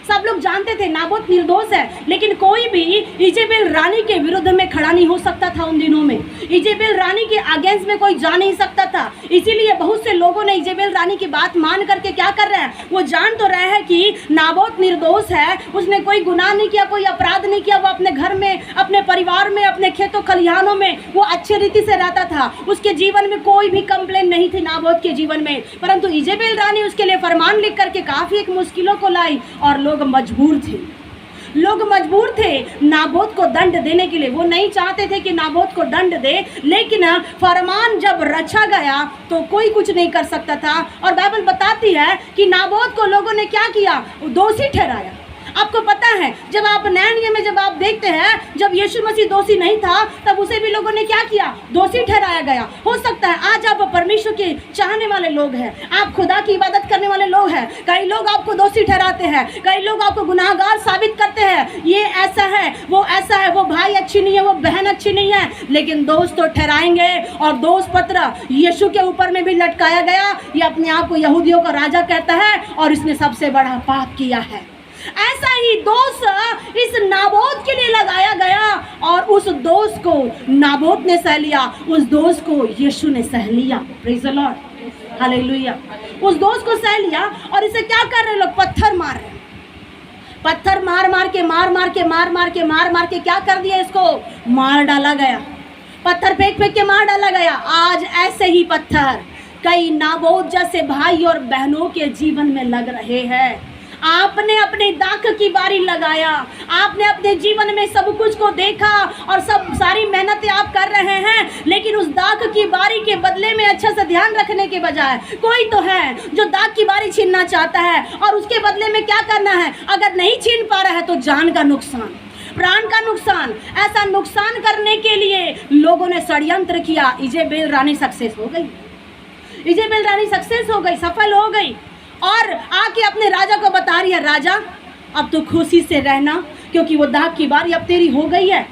सब लोग जानते थे नाबोत निर्दोष है, लेकिन कोई भी इजेबेल रानी के विरुद्ध में खड़ा नहीं हो सकता था। उन दिनों में इजेबेल रानी के अगेंस्ट में कोई जा नहीं सकता था। इसीलिए बहुत से लोगों ने इजेबेल रानी की बात मान करके क्या कर रहे हैं, वो जान तो रहे हैं कि नाबोत निर्दोष है, उसने कोई गुनाह नहीं किया, कोई अपराध नहीं किया, वो अपने घर में, अपने परिवार में, अपने खेतों खलिहानों में वो अच्छे रीति से रहता था, उसके जीवन में कोई भी कंप्लेन नहीं थी नाबोत के जीवन में। परंतु इजेबेल रानी उसके लिए फरमान लिख करके काफ़ी एक मुश्किलों को लाई और लोग मजबूर थे, लोग मजबूर थे नाबोत को दंड देने के लिए। वो नहीं चाहते थे कि नाबोत को दंड दे, लेकिन फरमान जब रचा गया तो कोई कुछ नहीं कर सकता था। और बाइबल बताती है कि नाबोत को लोगों ने क्या किया, दोषी ठहराया। आपको पता है जब आप नए नियम में जब आप देखते हैं, जब यीशु मसीह दोषी नहीं था तब उसे भी लोगों ने क्या किया, दोषी ठहराया गया। हो सकता है आज आप परमेश्वर के चाहने वाले लोग हैं, आप खुदा की इबादत करने वाले लोग हैं, कई लोग आपको दोषी ठहराते हैं, कई लोग आपको गुनाहगार साबित करते हैं, ये ऐसा है, वो ऐसा है, वो भाई अच्छी नहीं है, वो बहन अच्छी नहीं है, लेकिन दोष तो ठहराएंगे। और दोष पत्र यीशु के ऊपर में भी लटकाया गया। ये अपने आप को यहूदियों का राजा कहता है और इसने सबसे बड़ा पाप किया है। ऐसा ही दोष इस नाबोत के लिए लगाया गया और उस दोष को नाबोत ने सह लिया, उस दोष को यीशु ने सह लिया। Praise the Lord, hallelujah. उस दोष को सह लिया और इसे क्या कर रहे लोग, पत्थर मार रहे, पत्थर मार मार के क्या कर दिया, इसको मार डाला गया, पत्थर फेंक फेंक के मार डाला गया। आज ऐसे ही पत्थर कई नाबोत जैसे भाई और बहनों के जीवन में लग रहे हैं। आपने अपने दाख की बारी लगाया, आपने अपने जीवन में सब कुछ को देखा और सब सारी मेहनतें आप कर रहे हैं, लेकिन उस दाख की बारी के बदले में अच्छा से ध्यान रखने के बजाय कोई तो है जो दाख की बारी छीनना चाहता है और उसके बदले में क्या करना है, अगर नहीं छीन पा रहा है तो जान का नुकसान, प्राण का नुकसान। ऐसा नुकसान करने के लिए लोगों ने षड्यंत्र किया। इजेबेल रानी सक्सेस हो गई, इजेबेल रानी सक्सेस हो गई, सफल हो गई और आके अपने राजा को बता रही है, राजा अब तो खुशी से रहना क्योंकि वो दाख की बारी अब तेरी हो गई है।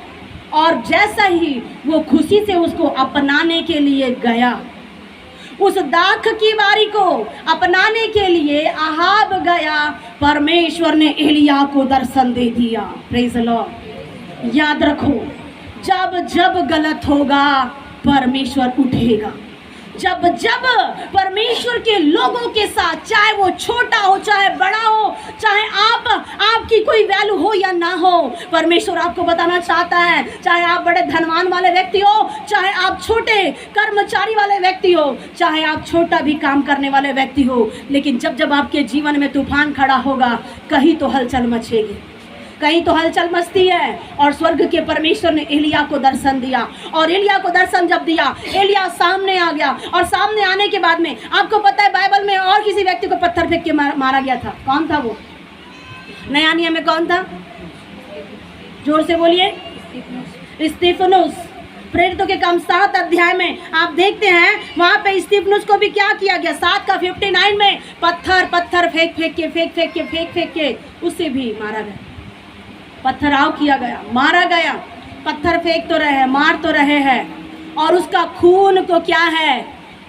और जैसा ही वो खुशी से उसको अपनाने के लिए गया, उस दाख की बारी को अपनाने के लिए आहाब गया, परमेश्वर ने एलिया को दर्शन दे दिया। Praise the Lord. याद रखो, जब जब गलत होगा परमेश्वर उठेगा। जब जब परमेश्वर के लोगों के साथ, चाहे वो छोटा हो चाहे बड़ा हो, चाहे आपकी कोई वैल्यू हो या ना हो, परमेश्वर आपको बताना चाहता है, चाहे आप बड़े धनवान वाले व्यक्ति हो, चाहे आप छोटे कर्मचारी वाले व्यक्ति हो, चाहे आप छोटा भी काम करने वाले व्यक्ति हो, लेकिन जब जब आपके जीवन में तूफान खड़ा होगा, कहीं तो हलचल मचेगी, कहीं तो हलचल मचती है। और स्वर्ग के परमेश्वर ने एलिया को दर्शन दिया और एलिया को दर्शन जब दिया, एलिया सामने आ गया और सामने आने के बाद में आपको पता है बाइबल में और किसी व्यक्ति को पत्थर फेंक के मारा गया था। कौन था वो? नया नियम में कौन था? जोर से बोलिए, स्तिफनुस। प्रेरितों के काम 7 अध्याय में आप देखते हैं, वहाँ पे स्तिफनुस को भी क्या किया गया, 7:59 में पत्थर फेंक के उससे भी मारा गया, पत्थराव किया गया, मारा गया। पत्थर फेंक तो रहे हैं, मार तो रहे हैं, और उसका खून को क्या है,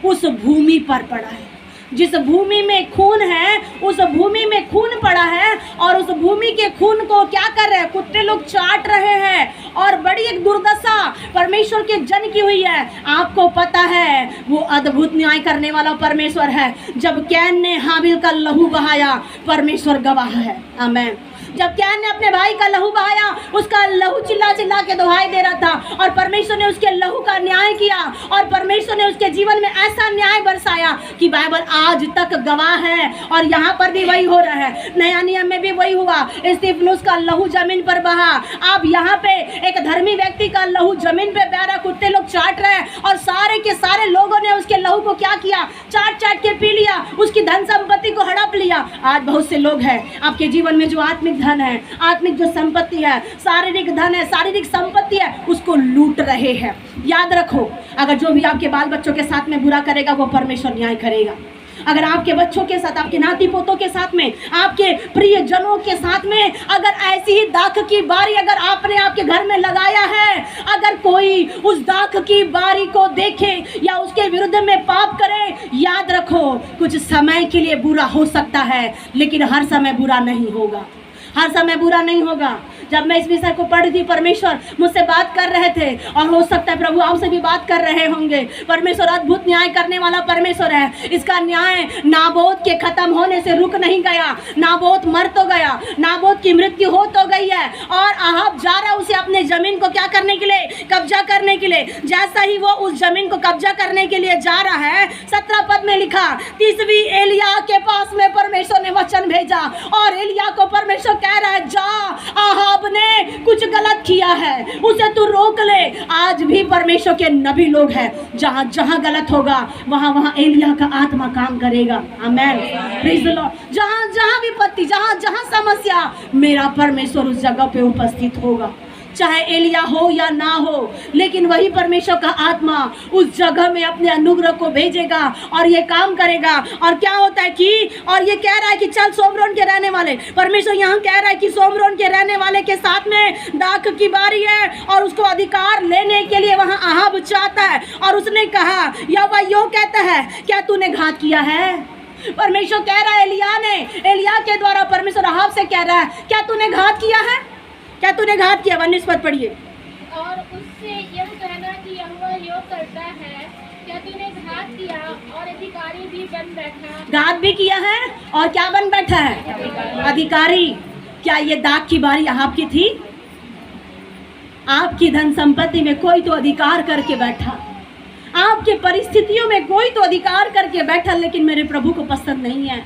उस भूमि पर पड़ा है। जिस भूमि में खून है, उस भूमि में खून पड़ा है और उस भूमि के खून को क्या कर रहे हैं, कुत्ते लोग चाट रहे हैं और बड़ी एक दुर्दशा परमेश्वर के जन की हुई है। आपको पता है वो अद्भुत न्याय करने वाला परमेश्वर है। जब कैन ने हाबिल का लहू बहाया, परमेश्वर गवाह है। आमीन। जब कैन ने अपने भाई का लहू बहाया, उसका लहू चिल्ला चिल्ला के दुहाई दे रहा था और परमेश्वर ने उसके लहू का न्याय किया और परमेश्वर ने उसके जीवन में ऐसा न्याय बरसाया कि बाइबल आज तक गवाह है। और यहाँ पर भी वही हो रहा है, नया नियम में भी वही हुआ। स्तिफनुस का लहू जमीन पर बहा। अब यहाँ पे एक धर्मी व्यक्ति का लहू जमीन पे बह रहा, कुत्ते लोग चाट रहे हैं और सारे के सारे लोगों ने उसके लहू को क्या किया, चाट चाट के पी लिया, उसकी धन संपत्ति को हड़प लिया। आज बहुत से लोग हैं आपके जीवन में जो आत्मिक धन है, आत्मिक जो संपत्ति है, शारीरिक धन है, शारीरिक संपत्ति है, उसको लूट रहे हैं। याद रखो, अगर जो भी आपके बाल बच्चों के साथ में बुरा करेगा वो परमेश्वर न्याय करेगा। अगर आपके बच्चों के साथ, आपके नाती पोतों के साथ में, आपके प्रिय जनों के साथ में अगर ऐसी ही दाख की बारी अगर आपने आपके घर में लगाया है, अगर कोई उस दाख की बारी को देखे या उसके विरुद्ध में पाप करे, याद रखो कुछ समय के लिए बुरा हो सकता है, लेकिन हर समय बुरा नहीं होगा, हर समय बुरा नहीं होगा। जब मैं इस विषय को पढ़ थी, परमेश्वर मुझसे बात कर रहे थे और हो सकता है प्रभु आपसे भी बात कर रहे होंगे। परमेश्वर अद्भुत न्याय करने वाला परमेश्वर है। इसका न्याय नाबोत के खत्म होने से रुक नहीं गया। नाबोत मर तो गया, नाबोत की मृत्यु हो तो गई है और अहाब जा रहा है उसे अपने जमीन को क्या करने के लिए, कब्जा करने के लिए। जैसा ही वो उस जमीन को कब्जा करने के लिए जा रहा है, 17 पद में लिखा, 30वीं एलिया के पास में परमेश्वर ने वचन भेजा और एलिया को परमेश्वर कह रहा है, जा, अहाब ने कुछ गलत किया है, उसे तू रोक ले। आज भी परमेश्वर के नबी लोग हैं, जहां जहां गलत होगा वहां वहां एलिया का आत्मा काम करेगा। आमेन, प्रेज द लॉर्ड। जहां जहां विपत्ति, जहां जहां समस्या, मेरा परमेश्वर उस जगह पे उपस्थित होगा, चाहे एलिया हो या ना हो, लेकिन वही परमेश्वर का आत्मा उस जगह में अपने अनुग्रह को भेजेगा और ये काम करेगा। और क्या होता है कि, और ये कह रहा है कि चल सोमरोन के रहने वाले, परमेश्वर यहाँ कह रहा है कि सोमरोन के रहने वाले के साथ में दाख की बारी है और उसको अधिकार लेने के लिए वहाँ अहाब चाहता है। और उसने कहा, यहोवा यो कहता है, क्या तूने घात किया है? परमेश्वर कह रहा है एलिया ने, एलिया के द्वारा परमेश्वर अहाब से कह रहा है, क्या तूने घात किया है? क्या तूने घात किया? 19 पद पढ़िए। और उससे यह कहना कि यहोवा यो करता है, क्या तूने घात किया और अधिकारी भी बन बैठा? घात भी किया है और क्या बन बैठा है? अधिकारी। क्या ये दाग की बारी अहाब की थी? आपकी धन संपत्ति में कोई तो अधिकार करके बैठा, आपके परिस्थितियों में कोई तो अधिकार करके बैठा, लेकिन मेरे प्रभु को पसंद नहीं है,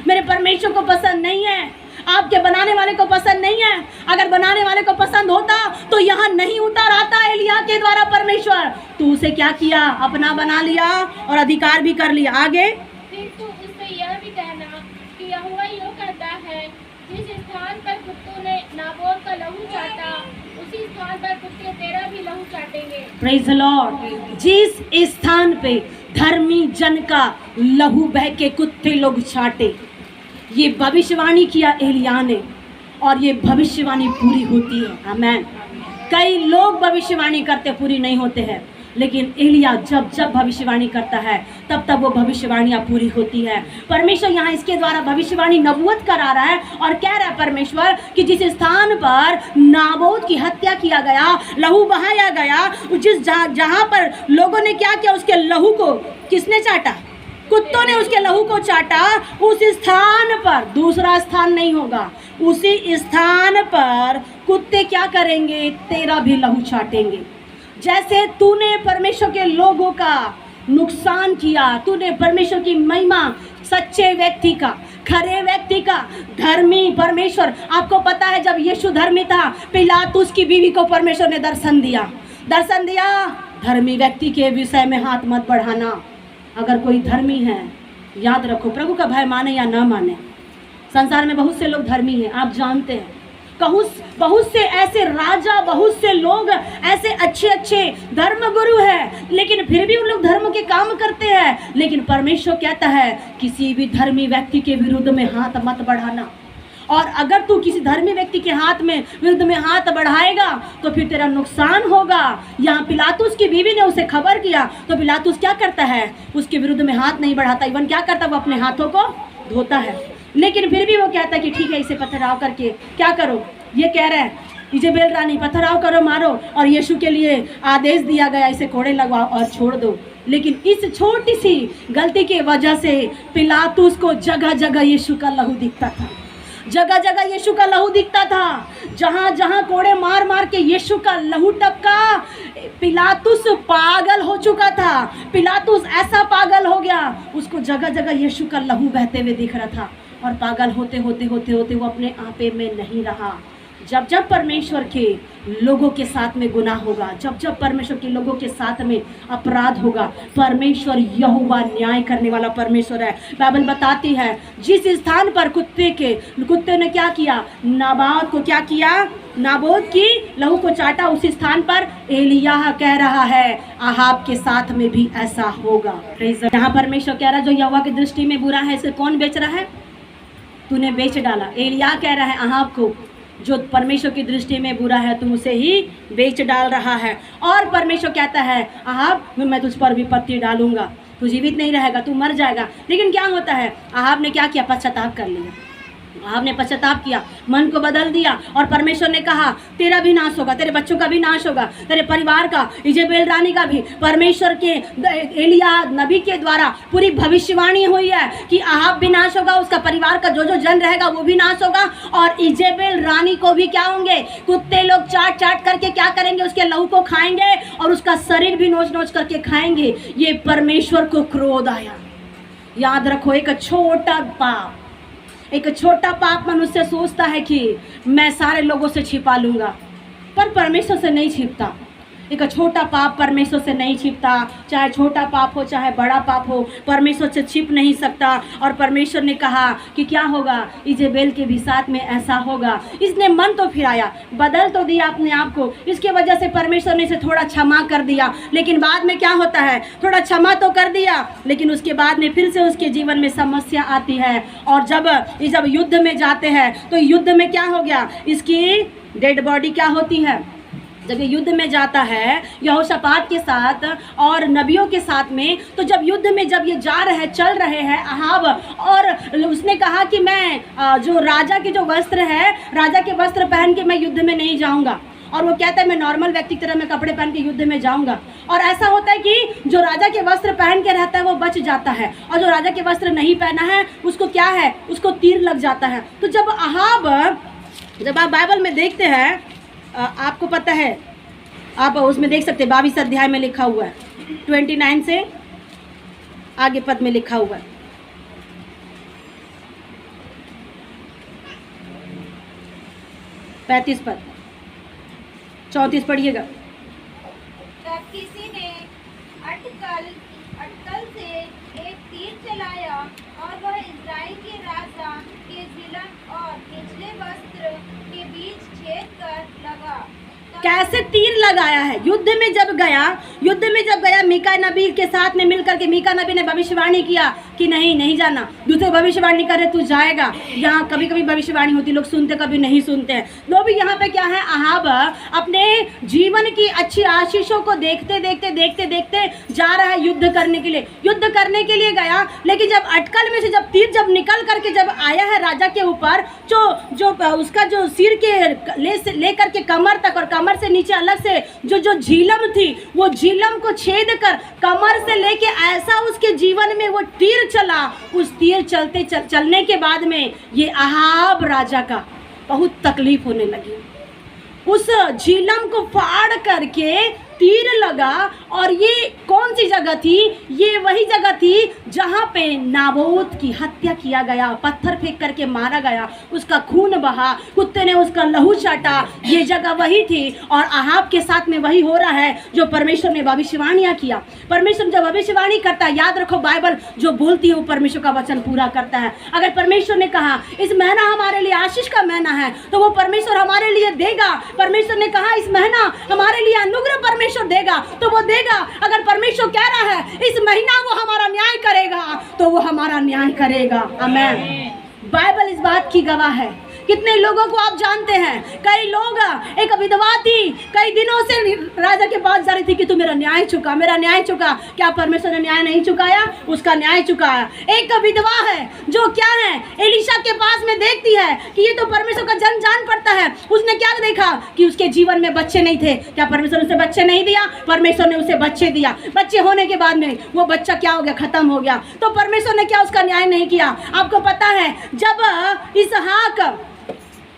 मेरे परमेश्वर को पसंद नहीं है, आपके बनाने वाले को पसंद नहीं है। अगर बनाने वाले को पसंद होता तो यहाँ नहीं उतर आता एलिया के द्वारा परमेश्वर। तू उसे क्या किया? अपना बना लिया और अधिकार भी कर लिया। आगे, फिर तू उससे यह भी कहना कि यहोवा यो कहता है, जिस स्थान पर कुत्तों ने नाबोत का लहू चाटा, उसी स्थान पर कुत्ते तेरा भी लहू चाटेंगे। Praise the Lord. जिस स्थान पे धर्मी जन का लहू बह के कुत्ते लोग चाटे, ये भविष्यवाणी किया एलिया ने और ये भविष्यवाणी पूरी होती है। आमेन। कई लोग भविष्यवाणी करते पूरी नहीं होते हैं, लेकिन एलिया जब जब भविष्यवाणी करता है तब तब वो भविष्यवाणियाँ पूरी होती है। परमेश्वर यहाँ इसके द्वारा भविष्यवाणी नबूवत करा रहा है और कह रहा है परमेश्वर कि जिस स्थान पर नाबोत की हत्या किया गया, लहू बहाया गया, जिस जहाँ पर लोगों ने क्या किया, उसके लहू को किसने चाटा? कुत्तों ने उसके लहू को चाटा। उस स्थान पर, दूसरा स्थान नहीं होगा, उसी स्थान पर कुत्ते क्या करेंगे? तेरा भी लहू चाटेंगे। जैसे तूने परमेश्वर के लोगों का नुकसान किया, तूने परमेश्वर की महिमा, सच्चे व्यक्ति का, खरे व्यक्ति का, धर्मी परमेश्वर, आपको पता है जब यीशु धर्मी था, पिलातुस की बीवी को परमेश्वर ने दर्शन दिया। धर्मी व्यक्ति के विषय में हाथ मत बढ़ाना। अगर कोई धर्मी है, याद रखो, प्रभु का भय माने या ना माने, संसार में बहुत से लोग धर्मी हैं, आप जानते हैं। बहुत से ऐसे राजा, बहुत से लोग ऐसे अच्छे अच्छे धर्म गुरु हैं, लेकिन फिर भी उन लोग धर्म के काम करते हैं। लेकिन परमेश्वर कहता है किसी भी धर्मी व्यक्ति के विरुद्ध में हाथ मत बढ़ाना। और अगर तू किसी धर्मी व्यक्ति के हाथ में विरुद्ध में हाथ बढ़ाएगा तो फिर तेरा नुकसान होगा। यहाँ पिलातुस की बीवी ने उसे खबर किया तो पिलातुस क्या करता है? उसके विरुद्ध में हाथ नहीं बढ़ाता, इवन क्या करता, वो अपने हाथों को धोता है। लेकिन फिर भी वो कहता है कि ठीक है, इसे पथराव करके क्या करो। ये कह रहा है इजेबेल रानी, पथराव करो, मारो, और यीशु के लिए आदेश दिया गया इसे कोड़े लगवाओ और छोड़ दो। लेकिन इस छोटी सी गलती की वजह से पिलातुस को जगह जगह यीशु का लहू दिखता था। जगह जगह यीशु का लहू दिखता था, जहाँ जहाँ कोड़े मार मार के यीशु का लहू टपका। पिलातुस पागल हो चुका था, पिलातुस ऐसा पागल हो गया, उसको जगह जगह यीशु का लहू बहते हुए दिख रहा था। और पागल होते होते होते होते वो अपने आपे में नहीं रहा। जब जब परमेश्वर के लोगों के साथ में गुनाह होगा, जब जब परमेश्वर के लोगों के साथ में अपराध होगा, परमेश्वर यहोवा न्याय करने वाला परमेश्वर है। बाइबल बताती है जिस स्थान पर कुत्ते ने क्या किया, नाबाद को क्या किया, नाबोत की लहू को चाटा, उसी स्थान पर एलिय्याह कह रहा है आहाब के साथ में भी ऐसा होगा। यहाँ परमेश्वर कह रहा है जो यहोवा की दृष्टि में बुरा है इसे कौन बेच रहा है, तूने बेच डाला। एलिय्याह कह रहा है आहाब को जो परमेश्वर की दृष्टि में बुरा है तुम उसे ही बेच डाल रहा है। और परमेश्वर कहता है आहाब मैं तुझ पर विपत्ति डालूंगा, तू जीवित नहीं रहेगा, तू मर जाएगा। लेकिन क्या होता है, आहाब ने क्या किया, पश्चाताप कर लिया। आपने पश्चाताप किया, मन को बदल दिया और परमेश्वर ने कहा तेरा भी नाश होगा, तेरे बच्चों का भी नाश होगा, तेरे परिवार का, इजेबेल रानी का भी। परमेश्वर के एलिय्याह नबी के द्वारा पूरी भविष्यवाणी हुई है कि आहाब भी नाश होगा, उसका परिवार का जो जो जन रहेगा वो भी नाश होगा, और इजेबेल रानी को भी क्या होंगे, कुत्ते लोग चाट चाट करके क्या करेंगे, उसके लहू को खाएंगे और उसका शरीर भी नोच नोच करके खाएंगे। ये परमेश्वर को क्रोध आया। याद रखो, एक छोटा पाप मनुष्य सोचता है कि मैं सारे लोगों से छिपा लूँगा, पर परमेश्वर से नहीं छिपता। एक छोटा पाप परमेश्वर से नहीं छिपता, चाहे छोटा पाप हो चाहे बड़ा पाप हो, परमेश्वर से छिप नहीं सकता। और परमेश्वर ने कहा कि क्या होगा, इजेबेल के भी साथ में ऐसा होगा। इसने मन तो फिराया, बदल तो दिया अपने आप को, इसके वजह से परमेश्वर ने इसे थोड़ा क्षमा कर दिया। लेकिन बाद में क्या होता है, थोड़ा क्षमा तो कर दिया लेकिन उसके बाद में फिर से उसके जीवन में समस्या आती है। और जब युद्ध में जाते हैं तो युद्ध में क्या हो गया, इसकी डेड बॉडी क्या होती है, जब ये युद्ध में जाता है यहोशापात के साथ और नबियों के साथ में, तो जब युद्ध में जब ये जा रहे हैं, चल रहे हैं आहाब, और उसने कहा कि मैं जो राजा के जो वस्त्र है, राजा के वस्त्र पहन के मैं युद्ध में नहीं जाऊंगा। और वो कहता है मैं नॉर्मल व्यक्ति की तरह मैं कपड़े पहन के युद्ध में जाऊंगा। और ऐसा होता है कि जो राजा के वस्त्र पहन के रहता है वो बच जाता है, और जो राजा के वस्त्र नहीं पहना है उसको क्या है, उसको तीर लग जाता है। तो जब आप बाइबल में देखते हैं, आपको पता है, आप उसमें देख सकते हैं 22 अध्याय में लिखा हुआ है, 29 से आगे पद में लिखा हुआ है, 35 पद, 34 पढ़िएगा। तब किसी ने अटकल से एक तीर चलाया और वह इस्राएल के राजा के जिलन और निचले वस्त्र के बीच छेद कर लगा। कैसे तीर लगाया है, युद्ध में जब गया मीका नबी के साथ में मिलकर के मीका नबी ने भविष्यवाणी किया कि नहीं जाना, दूसरे भविष्यवाणी करे तू जाएगा। यहाँ कभी कभी भविष्यवाणी होती, लोग सुनते कभी नहीं सुनते हैं। लोग भी यहाँ पे क्या है, आहाब अपने जीवन की अच्छी आशीषों को देखते देखते जा रहा है युद्ध करने के लिए गया। लेकिन जब अटकल में से जब तीर निकल करके जब आया है राजा के ऊपर, जो उसका जो सिर के लेकर के कमर तक और कमर से नीचे अलग से जो झीलम थी, वो झीलम को छेद कर कमर से लेके ऐसा उसके जीवन में वो तीर चला। उस तीर चलने के बाद में ये आहाब राजा का बहुत तकलीफ होने लगी। उस झीलम को फाड़ करके तीर लगा, और ये कौन सी जगह थी, ये वही जगह थी जहाँ पे नाबोत की हत्या किया गया, पत्थर फेंक करके मारा गया, उसका खून बहा, कुत्ते ने उसका लहू चाटा, ये जगह वही थी। और आहाब के साथ में वही हो रहा है जो परमेश्वर ने भविष्यवाणियाँ किया। परमेश्वर जब भविष्यवाणी करता है, याद रखो बाइबल जो बोलती है वो परमेश्वर का वचन पूरा करता है। अगर परमेश्वर ने कहा इस महीना हमारे लिए आशीष का महीना है, तो वो परमेश्वर हमारे लिए देगा। परमेश्वर ने कहा इस महीना हमारे लिए अनुग्रह परमेश्वर देगा, तो वो देगा। अगर परमेश्वर कह रहा है इस महीना वो हमारा न्याय करेगा, तो वो हमारा न्याय करेगा। आमीन। बाइबल इस बात की गवाह है कितने लोगों को आप जानते हैं? कई लोग, एक विधवा थी, कई दिनों से राजा के पास जा रही थी कि तू मेरा न्याय चुका, मेरा न्याय चुका। क्या परमेश्वर ने न्याय नहीं चुकाया? उसका न्याय चुकाया। एक विधवा है जो क्या है, एलिशा के पास में देखती है कि ये तो परमेश्वर का जन जान पड़ता है। उसने क्या देखा कि उसके जीवन में बच्चे नहीं थे। क्या परमेश्वर उसे बच्चे नहीं दिया? परमेश्वर ने उसे बच्चे दिया। बच्चे होने के बाद में वो बच्चा क्या हो गया? खत्म हो गया। तो परमेश्वर ने क्या उसका न्याय नहीं किया? आपको पता है, जब इसहाक,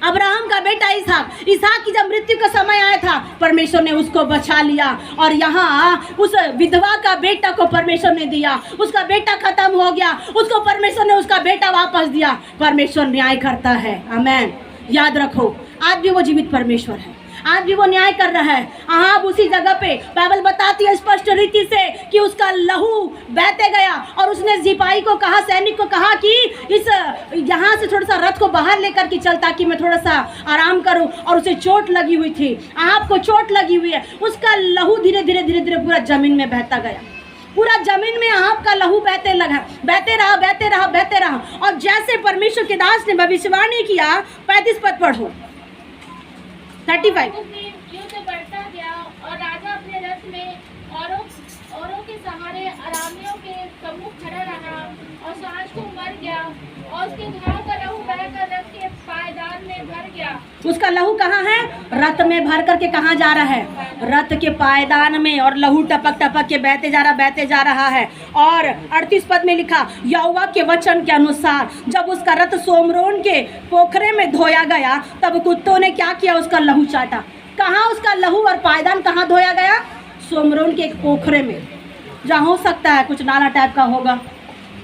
अब्राहम का बेटा इसहाक की जब मृत्यु का समय आया था, परमेश्वर ने उसको बचा लिया। और यहाँ उस विधवा का बेटा को परमेश्वर ने दिया। उसका बेटा खत्म हो गया, उसको परमेश्वर ने उसका बेटा वापस दिया। परमेश्वर न्याय करता है। आमेन। याद रखो, आज भी वो जीवित परमेश्वर है, आज भी वो न्याय कर रहा है। अहाब उसी जगह पे, बाइबल बताती है स्पष्ट रीति से कि उसका लहू बहते गया और उसने सिपाही को कहा, सैनिक को कहा कि इस यहाँ से थोड़ा सा रथ को बाहर लेकर के चल ताकि मैं थोड़ा सा आराम करूं। और उसे चोट लगी हुई थी, अहाब को चोट लगी हुई है। उसका लहू धीरे धीरे धीरे धीरे पूरा जमीन में बहता गया, पूरा जमीन में अहाब का लहू बहते लगा, बहते रहा, बहते रहा, बहते रहा। और जैसे परमेश्वर के दास ने भविष्यवाणी किया, 35 पद पढ़ो, 35। युद्ध बढ़ता गया और राजा अपने रथ में औरों के सहारे अरामियों के सम्मुख खड़ा रहा और सांझ को मर गया और उसके घाव का लहू बहकर रथ के पायदान में भर गया। उसका लहू कहाँ है? रथ में भर करके कहाँ जा रहा है? रथ के पायदान में। और लहू टपक टपक के बहते जा रहा, बहते जा रहा है। और 38 पद में लिखा, यहोवा के वचन के अनुसार जब उसका रथ सोमरोन के पोखरे में धोया गया, तब कुत्तों ने क्या किया? उसका लहू चाटा। कहाँ उसका लहू और पायदान कहाँ धोया गया? सोमरोन के एक पोखरे में। जहाँ हो सकता है कुछ नाला टाइप का होगा,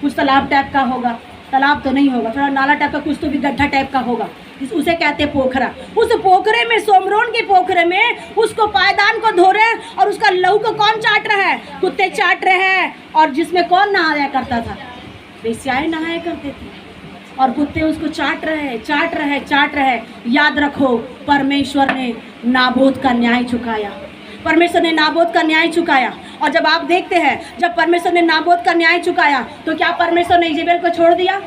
कुछ तालाब टाइप का होगा। तालाब तो नहीं होगा, थोड़ा नाला टाइप का, कुछ तो भी गड्ढा टाइप का होगा, उसे कहते हैं पोखरा। उस पोखरे में, सोमरोन के पोखरे में उसको पायदान को धो रहे हैं। और उसका लहू को कौन चाट रहा है? कुत्ते चाट रहे हैं। और जिसमें कौन नहाया करता था? वेश्याएं नहाया करते थे। और कुत्ते उसको चाट रहे हैं, चाट रहे हैं, चाट रहे हैं। याद रखो, परमेश्वर ने नाबोत का न्याय चुकाया। परमेश्वर ने नाबोत का न्याय चुकाया। और जब आप देखते हैं, जब परमेश्वर ने नाबोत का न्याय चुकाया, तो क्या परमेश्वर ने इजेबेल को छोड़ दिया?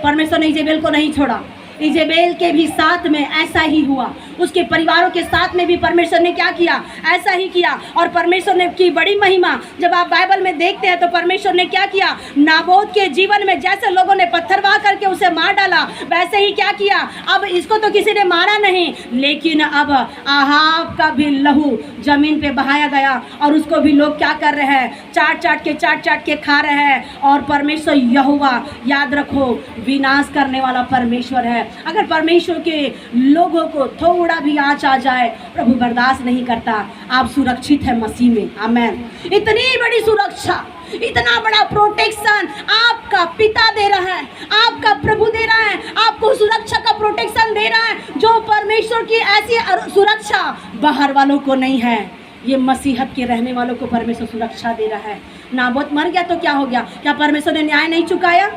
परमेश्वर ने इजेबेल को नहीं छोड़ा। इजेबेल के भी साथ में ऐसा ही हुआ। उसके परिवारों के साथ में भी परमेश्वर ने क्या किया? ऐसा ही किया। और परमेश्वर ने की बड़ी महिमा जब आप बाइबल में देखते हैं, तो परमेश्वर ने क्या किया? नाबोत के जीवन में जैसे लोगों ने पत्थर वाह करके उसे मार डाला, वैसे ही क्या किया? अब इसको तो किसी ने मारा नहीं, लेकिन अब आहाब का भी लहू जमीन पे बहाया गया। और उसको भी लोग क्या कर रहे हैं? चाट चाट के खा रहे हैं। और परमेश्वर यहोवा, याद रखो, विनाश करने वाला परमेश्वर है। अगर परमेश्वर के लोगों को थोड़ा भी आँच आ जाए, प्रभु बर्दाश्त नहीं करता। आप सुरक्षित है मसीह में। आमेन। इतनी बड़ी सुरक्षा, इतना बड़ा प्रोटेक्शन आपका पिता दे रहा है, आपका प्रभु दे रहा है, आपको सुरक्षा का प्रोटेक्शन दे रहा है। जो परमेश्वर की ऐसी सुरक्षा बाहर वालों को नहीं है, ये मसीहत के रहने वालों को परमेश्वर सुरक्षा दे रहा है। नाबोत मर गया तो क्या हो गया? क्या परमेश्वर ने न्याय नहीं चुकाया?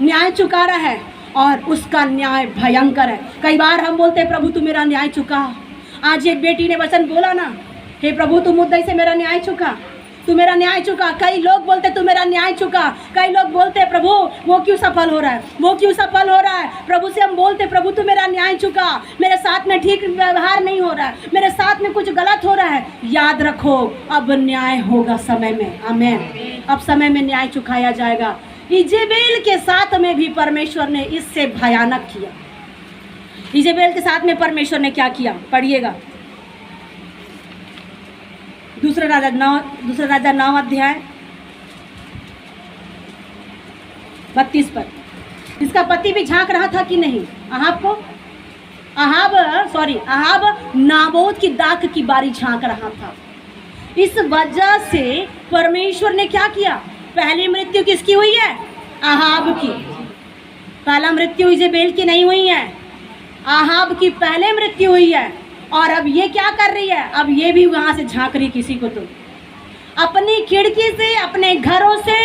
न्याय चुका रहा है। और उसका न्याय भयंकर है। कई बार हम बोलते हैं, प्रभु तू मेरा न्याय चुका। आज एक बेटी ने वचन बोला ना, हे प्रभु तू मुद्दई से मेरा न्याय चुका, तू मेरा न्याय चुका। कई लोग बोलते तू मेरा न्याय चुका। कई लोग बोलते हैं, प्रभु वो क्यों सफल हो रहा है, वो क्यों सफल हो रहा है। प्रभु से हम बोलते, प्रभु तू मेरा न्याय चुका, मेरे साथ में ठीक व्यवहार नहीं हो रहा है, मेरे साथ में कुछ गलत हो रहा है। याद रखो, अब न्याय होगा समय में। आमेन। अब समय में न्याय चुकाया जाएगा। इजेबेल के साथ में भी परमेश्वर ने इससे भयानक किया। इजेबेल के साथ में परमेश्वर ने क्या किया? पढ़िएगा, दूसरा राजा 9 अध्याय 32 पर। इसका पति भी झांक रहा था कि नहीं अहाब को? अहाब नाबोत की दाख की बारी झांक रहा था। इस वजह से परमेश्वर ने क्या किया? पहली मृत्यु किसकी हुई है? अहाब की। पहला मृत्यु इजेबेल की नहीं हुई है, अहाब की पहले मृत्यु हुई है। और अब ये क्या कर रही है? अब ये भी वहाँ से झांक रही किसी को। तो अपनी खिड़की से, अपने घरों से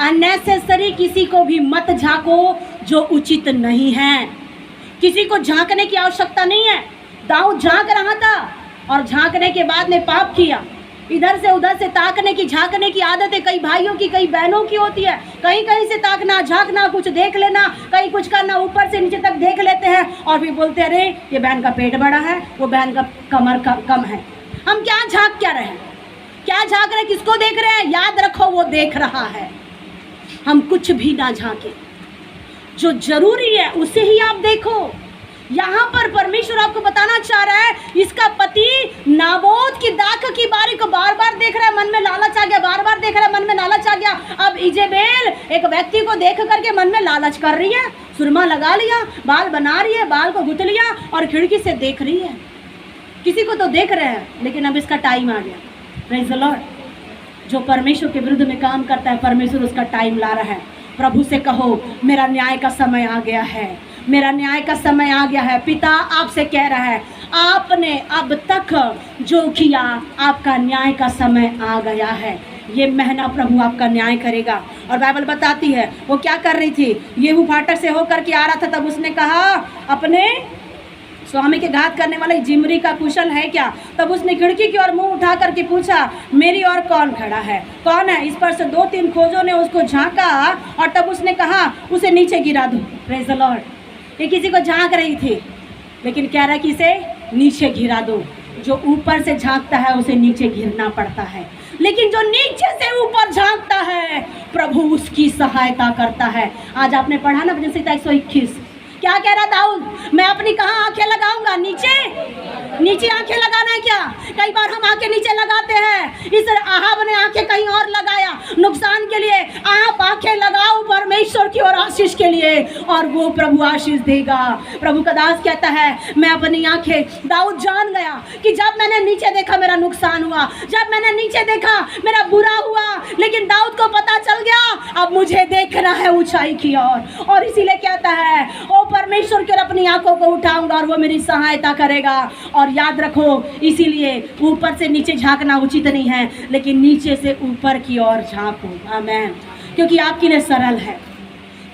अननेसेसरी किसी को भी मत झांको जो उचित नहीं है। किसी को झांकने की आवश्यकता नहीं है। दाऊद झांक रहा था और झांकने के बाद में पाप किया। इधर से उधर से ताकने की, झांकने की आदत है कई भाइयों की, कई बहनों की होती है। कहीं कहीं से ताकना, झांकना, कुछ देख लेना। कई नहीं कुछ करना, ऊपर से नीचे तक देख लेते हैं और फिर बोलते हैं अरे ये बहन का पेट बड़ा है, वो बहन का कमर कम है। हम क्या झांक क्या रहे हैं, क्या झांक रहे हैं, किसको देख रहे हैं? याद रखो वो देख रहा है। हम कुछ भी ना झांके, जो जरूरी है उसे ही आप देखो। यहाँ पर परमेश्वर आपको बताना चाह रहा है, इसका पति नाबोत की दाख की बारी को बार बार देख रहा है, मन में लालच आ गया, बार बार देख रहा है, मन में लालच आ गया। अब इजेबेल एक व्यक्ति को देख करके मन में लालच कर रही है, सुरमा लगा लिया, बाल बना रही है, बाल को गुथ लिया और खिड़की से देख रही है। किसी को तो देख रहे हैं, लेकिन अब इसका टाइम आ गया। Praise the Lord. जो परमेश्वर के विरुद्ध में काम करता है, परमेश्वर उसका टाइम ला रहा है। प्रभु से कहो मेरा न्याय का समय आ गया है, मेरा न्याय का समय आ गया है। पिता आपसे कह रहा है, आपने अब तक जो किया, आपका न्याय का समय आ गया है। ये महीना प्रभु आपका न्याय करेगा। और बाइबल बताती है वो क्या कर रही थी, गेहूं फाटक से होकर के आ रहा था, तब उसने कहा अपने स्वामी के घात करने वाले जिमरी का कुशल है क्या? तब उसने खिड़की की ओर मुंह उठा करके पूछा मेरी ओर कौन खड़ा है, कौन है? इस पर से 2-3 खोजों ने उसको झांका और तब उसने कहा उसे नीचे गिरा दो। Praise the Lord. ये किसी को झांक रही थी, लेकिन कह रहा है कि इसे नीचे गिरा दो। जो ऊपर से झांकता है उसे नीचे गिरना पड़ता है, लेकिन जो नीचे से ऊपर झांकता है प्रभु उसकी सहायता करता है। आज आपने पढ़ा ना भजन संहिता 121, क्या कह रहा दाऊद? मैं अपनी कहाँ आंखें लगाऊंगा? नीचे नीचे आंखें लगाना है क्या? कई बार हम आंखें नीचे लगाते हैं। इस आहाब ने आंखें कहीं और लगाया नुकसान के लिए। आप आंखें लगाओ परमेश्वर की और आशीष के लिए, और वो प्रभु आशीष देगा। प्रभु का दास कहता है मैं अपनी आंखें, दाऊद जान गया कि जब मैंने नीचे देखा मेरा नुकसान हुआ, जब मैंने नीचे देखा मेरा बुरा हुआ, लेकिन दाऊद को पता चल गया अब मुझे देखना है ऊंचाई की ओर। और इसीलिए कहता है ओ परमेश्वर की ओर अपनी आंखों को उठाऊंगा और वो मेरी सहायता करेगा। और याद रखो, इसीलिए ऊपर से नीचे झांकना उचित नहीं है, लेकिन नीचे से ऊपर की ओर झांको। आमीन। क्योंकि आपके लिए सरल है।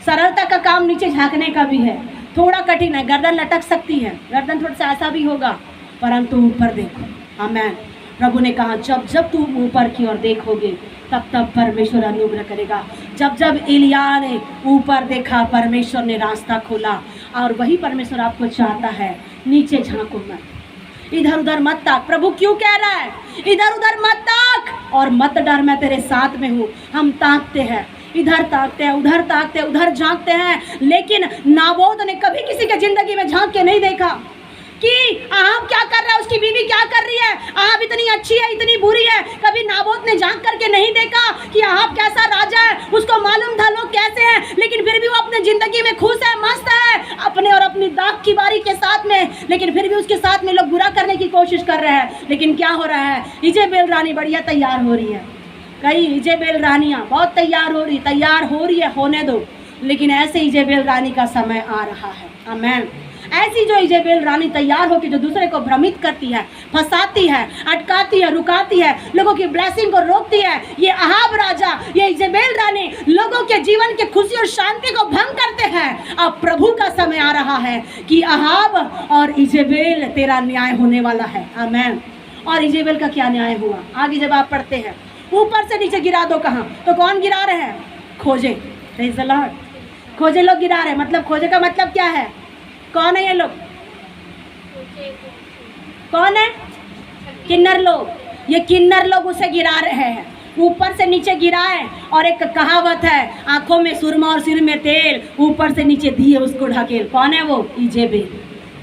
सरलता का काम नीचे झांकने का भी है। थोड़ा कठिन है, गर्दन लटक सकती है, गर्दन थोड़ा सा ऐसा भी होगा, परंतु ऊपर देखो। आमीन। प्रभु ने कहा जब जब तुम ऊपर की ओर देखोगे तब तब परमेश्वर अनुग्रह करेगा। जब जब एलिया ने ऊपर देखा परमेश्वर ने रास्ता खोला। और वही परमेश्वर आपको चाहता है, नीचे झांको मत, इधर उधर मत ताक। प्रभु क्यों कह रहा है इधर उधर मत ताक और मत डर, मैं तेरे साथ में हूँ। हम ताकते हैं, इधर ताकते हैं, उधर ताकते हैं, उधर झांकते हैं, लेकिन नाबोत ने कभी किसी के जिंदगी में झांक के नहीं देखा कि आहाब क्या कर रहा है, उसकी बीवी क्या कर रही है, आहाब इतनी अच्छी है, इतनी बुरी है। कभी नाबोत ने झांक करके नहीं देखा कि आहाब कैसा राजा है। उसको मालूम था लोग कैसे हैं, लेकिन फिर भी वो अपने जिंदगी में खुश है, मस्त है, अपने और अपनी दाख की बारी के साथ में। लेकिन फिर भी उसके साथ में लोग बुरा करने की कोशिश कर रहे हैं। लेकिन क्या हो रहा है, इजेबेल रानी बढ़िया तैयार हो रही है। कई इजेबेल रानियाँ बहुत तैयार हो रही है, होने दो। लेकिन ऐसे इजेबेल रानी का समय आ रहा है। आमीन। ऐसी जो इजेबेल रानी तैयार होकर जो दूसरे को भ्रमित करती है, फंसाती है, अटकाती है, रुकाती है, लोगों की ब्लेसिंग को रोकती है, ये अहाब राजा, ये इजेबेल रानी लोगों के जीवन के खुशी और शांति को भंग करते हैं। अब प्रभु का समय आ रहा है कि अहाब और इजेबेल तेरा न्याय होने वाला है। आमीन। और इजेबेल का क्या न्याय हुआ? आगे जब आप पढ़ते हैं, ऊपर से नीचे गिरा दो। कहाँ? तो कौन गिरा रहे हैं? खोजे। Praise the Lord. खोजे लोग गिरा रहे हैं। मतलब खोजे का मतलब क्या है? कौन है ये लोग? कौन है? किन्नर लोग। ये किन्नर लोग उसे गिरा रहे हैं, ऊपर से नीचे गिराए। और एक कहावत है, आंखों में सुरमा और सिर में तेल, ऊपर से नीचे दिए उसको ढकेल। कौन है वो? इजेबेल।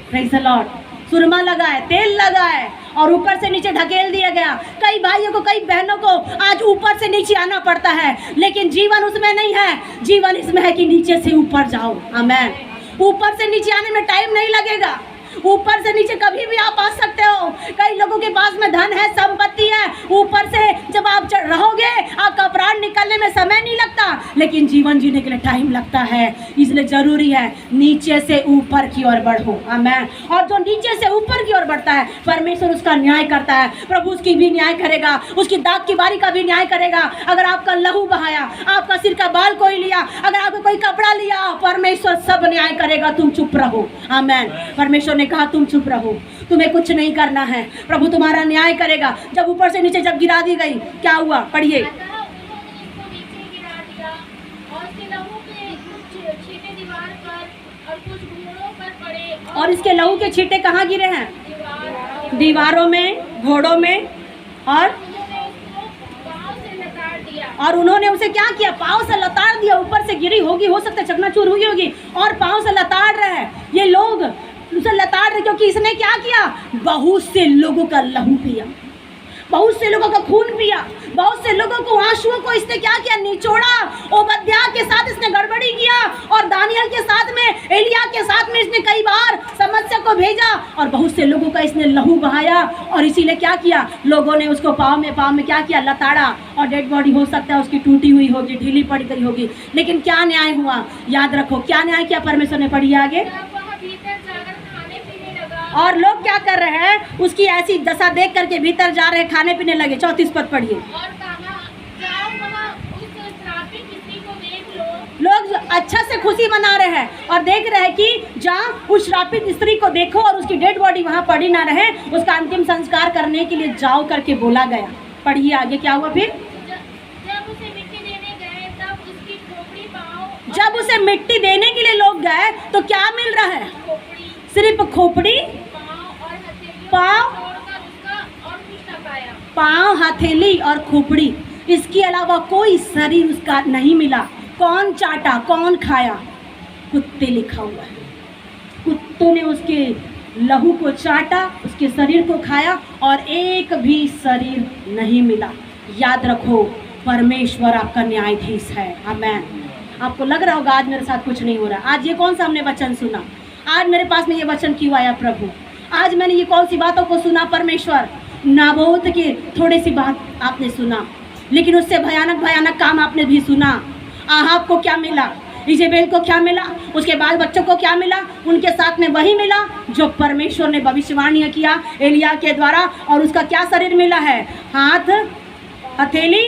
Praise the Lord. सुरमा लगाए, तेल लगाए और ऊपर से नीचे ढकेल दिया गया। कई भाइयों को, कई बहनों को आज ऊपर से नीचे आना पड़ता है, लेकिन जीवन उसमें नहीं है। जीवन इसमें है कि नीचे से ऊपर जाओ। आमीन। ऊपर से नीचे आने में टाइम नहीं लगेगा। ऊपर से नीचे कभी भी आप आ सकते हो। कई लोगों के पास में धन है, संपत्ति है, ऊपर से जब आप रहोगे आपका प्राण निकलने में समय नहीं लगता, लेकिन जीवन जीने के लिए टाइम लगता है। इसलिए जरूरी है नीचे से ऊपर की ओर बढ़ो। आमीन। और जो नीचे से ऊपर की ओर बढ़ता है परमेश्वर उसका न्याय करता है। प्रभु उसकी भी न्याय करेगा, उसकी दाग की बारी का भी न्याय करेगा। अगर आपका लहू बहाया, आपका सिर का बाल कोई लिया, अगर आपको कोई कपड़ा लिया, परमेश्वर सब न्याय करेगा। तुम चुप रहो। आमीन। परमेश्वर ने कहा तुम चुप रहो, तुम्हें कुछ नहीं करना है, प्रभु तुम्हारा न्याय करेगा। जब ऊपर से नीचे जब गिरा दी गई, क्या हुआ? पढ़िए। नीचे गिरा दिया और उसके लहू के छींटे दीवार पर और कुछ घोड़ों पर पड़े और इसके लहू के छींटे कहाँ गिरे हैं? दीवार दीवारों में, घोड़ों में। और उन्होंने उसको पाँव से लताड़ दिया उन्होंने उसे क्या किया? पाँव से लताड़ दिया। ऊपर से गिरी होगी, हो सकता है चकनाचूर हुई होगी, और पाँव से लताड़ रहे हैं ये लोग, उसे लताड़ रहे क्योंकि इसने क्या किया? बहुत से लोगों का लहू पिया, बहुत से लोगों का खून पिया, बहुत से लोगों को, आंसुओं को इसने क्या किया? निचोड़ा। ओबद्याह के साथ इसने गड़बड़ी किया, और दानियल के साथ में, एलिया के साथ में इसने कई बार समस्या को भेजा, और बहुत से लोगों का इसने लहू बहाया। और इसीलिए क्या किया? लोगों ने उसको पाँव में क्या किया? लताड़ा। और डेड बॉडी हो सकता है उसकी टूटी हुई होगी, ढीली पड़ी गई होगी, लेकिन क्या न्याय हुआ? याद रखो क्या न्याय किया परमेश्वर ने? पढ़िए आगे। जब वह भीतर जाकर खाने पीने लगा और लोग क्या कर रहे हैं? उसकी ऐसी दशा देख करके भीतर जा रहे, खाने पीने लगे। 34 पद पढ़िए। और कहा, जाओ वहाँ उस श्रापित स्त्री को देख लो। लोग अच्छा से खुशी मना रहे हैं और देख रहे हैं कि जहाँ उस श्रापित स्त्री को देखो और उसकी डेड बॉडी वहाँ पड़ी ना रहे, उसका अंतिम संस्कार करने के लिए जाओ करके बोला गया। पढ़िए आगे क्या हुआ फिर? जब उसे मिट्टी देने गए तब उसकी खोपड़ी पाँव जब उसे मिट्टी देने के लिए लोग गए तो क्या मिल रहा है? खोपड़ी सिर्फ खोपड़ी, पाँव और हथेलियों पाँव, तोड़कर उसका और कुछ न पाया। पाँव, हथेली और खोपड़ी, इसके अलावा कोई शरीर उसका नहीं मिला। कौन चाटा, कौन खाया? कुत्ते लिखा हुआ है। कुत्तों ने उसके लहू को चाटा, उसके शरीर को खाया, और एक भी शरीर नहीं मिला। याद रखो परमेश्वर आपका न्यायाधीश है। आमेन। आपको लग रहा होगा आज मेरे साथ कुछ नहीं हो रहा। आज ये कौन सा हमने वचन सुना? आज मेरे पास में ये वचन क्यों आया प्रभु? आज मैंने ये कौन सी बातों को सुना परमेश्वर? नाबोत के थोड़ी सी बात आपने सुना, लेकिन उससे भयानक भयानक काम आपने भी सुना। आहाब को क्या मिला? इजेबेल को क्या मिला? उसके बाल बच्चों को क्या मिला? उनके साथ में वही मिला जो परमेश्वर ने भविष्यवाणी किया एलिया के द्वारा। और उसका क्या शरीर मिला है? हाथ, हथेली,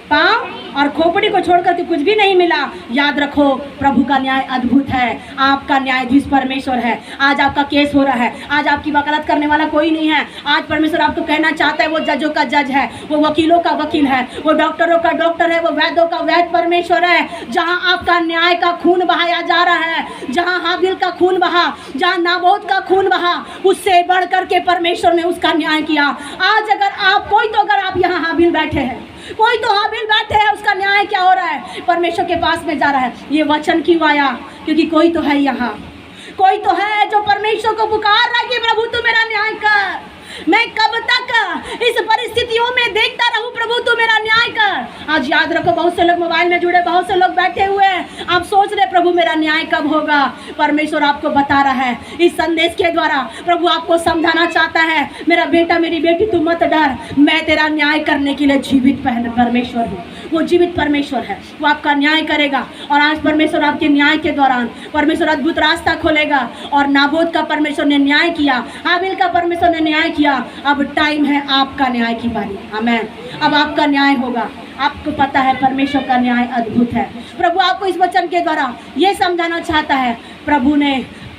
पाँव और खोपड़ी को छोड़कर के कुछ भी नहीं मिला। याद रखो प्रभु का न्याय अद्भुत है। आपका न्यायाधीश परमेश्वर है। आज आपका केस हो रहा है, आज आपकी वकालत करने वाला कोई नहीं है। आज परमेश्वर आपको कहना चाहता है वो जजों का जज है, वो वकीलों का वकील है, वो डॉक्टरों का डॉक्टर है, वो वैद्यों का वैद्य परमेश्वर है। जहाँ आपका न्याय का खून बहाया जा रहा है, जहाँ हाबिल का खून बहा, जहाँ नाबोत का खून बहा, उससे बढ़ करके परमेश्वर ने उसका न्याय किया। आज अगर आप अगर आप यहाँ हाबिल बैठे हैं, कोई तो हाबिल बैठे हैं, उसका न्याय क्या हो रहा है? परमेश्वर के पास में जा रहा है। ये वचन क्यों आया? क्योंकि कोई तो है यहाँ, कोई तो है जो परमेश्वर को पुकार रहा है कि प्रभु तू मेरा न्याय कर। मैं कब तक इस परिस्थितियों में देखता रहूं? प्रभु तू मेरा न्याय कर। आज याद रखो बहुत से लोग मोबाइल में जुड़े, बहुत से लोग बैठे हुए हैं, आप सोच रहे प्रभु मेरा न्याय कब होगा? परमेश्वर आपको बता रहा है इस संदेश के द्वारा। प्रभु आपको समझाना चाहता है, मेरा बेटा मेरी बेटी तू मत डर, मैं तेरा न्याय करने के लिए जीवित परमेश्वर हूँ। वो जीवित परमेश्वर है, वो आपका न्याय करेगा। और आज परमेश्वर आपके न्याय के दौरान परमेश्वर अद्भुत रास्ता खोलेगा। और नाबोत का परमेश्वर ने न्याय किया, हाबिल का परमेश्वर ने न्याय किया। अब टाइम है आपका न्याय की बारी। आमेन। अब आपका न्याय होगा। आपको पता है परमेश्वर का न्याय अद्भुत है। प्रभु आपको इस वचन के द्वारा ये समझाना चाहता है, प्रभु ने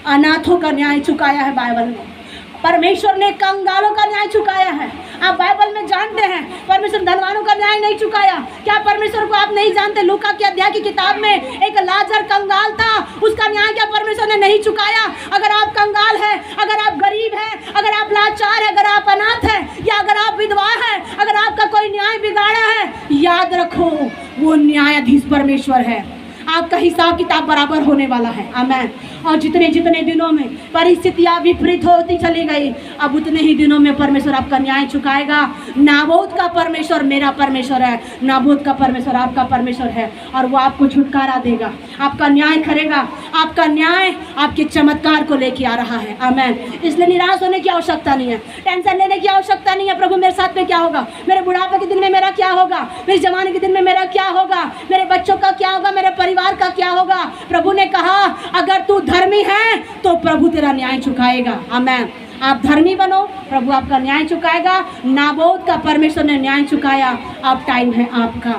अनाथों का न्याय चुकाया है। बाइबल में परमेश्वर ने कंगालों का न्याय चुकाया है। आप बाइबल में जानते हैं परमेश्वर धनवानों का न्याय नहीं चुकाया। क्या परमेश्वर को आप नहीं जानते? लूका के अध्याय की किताब में एक लाजर कंगाल था, उसका न्याय क्या परमेश्वर ने नहीं चुकाया? अगर आप कंगाल हैं, अगर आप गरीब हैं, अगर आप लाचार हैं, अगर आप अनाथ हैं, या अगर आप विधवा हैं, अगर आपका कोई न्याय बिगाड़ा है, याद रखो वो न्यायाधीश परमेश्वर है। आपका हिसाब किताब बराबर होने वाला है। आमेन। और जितने जितने दिनों में परिस्थितियां विपरीत होती चली गई, अब उतने ही दिनों में परमेश्वर आपका न्याय चुकाएगा। नाबोत का परमेश्वर मेरा परमेश्वर है, नाबोत का परमेश्वर आपका परमेश्वर है, और वो आपको छुटकारा देगा, आपका न्याय करेगा। आपका न्याय आपके चमत्कार को लेके आ रहा है। आमेन। इसलिए निराश होने की आवश्यकता नहीं है, टेंशन लेने की आवश्यकता नहीं है। प्रभु मेरे साथ में क्या होगा? मेरे बुढ़ापे के दिन में मेरा क्या होगा? मेरे जवानी के दिन में मेरा क्या होगा? मेरे बच्चों का क्या होगा? मेरे परिवार का क्या होगा? प्रभु ने कहा अगर तू धर्मी है तो प्रभु तेरा न्याय चुकाएगा। आमेन। आप धर्मी बनो, प्रभु आपका न्याय चुकाएगा। नाबोत का परमेश्वर ने न्याय चुकाया। अब टाइम है आपका।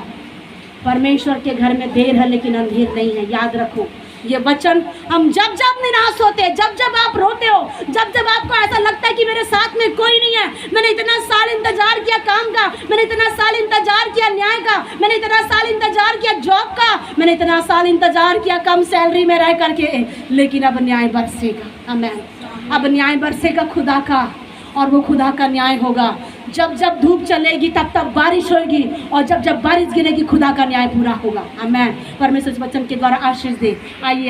परमेश्वर के घर में देर है लेकिन अंधेर नहीं है। याद रखो ये वचन हम जब जब निराश होते हैं, जब जब आप रोते हो, जब जब आपको ऐसा लगता है कि मेरे साथ में कोई नहीं है, मैंने इतना साल इंतजार किया काम का, मैंने इतना साल इंतजार किया न्याय का, मैंने इतना साल इंतजार किया जॉब का, मैंने इतना साल इंतजार किया कम सैलरी में रह करके, लेकिन अब न्याय बरसेगा। आमीन। अब न्याय बरसेगा खुदा का, और वो खुदा का न्याय होगा। जब जब धूप चलेगी तब तब बारिश होगी, और जब जब बारिश गिरेगी खुदा का न्याय पूरा होगा। आमीन। परमेश्वर इस वचन के द्वारा आशीष दे। आइए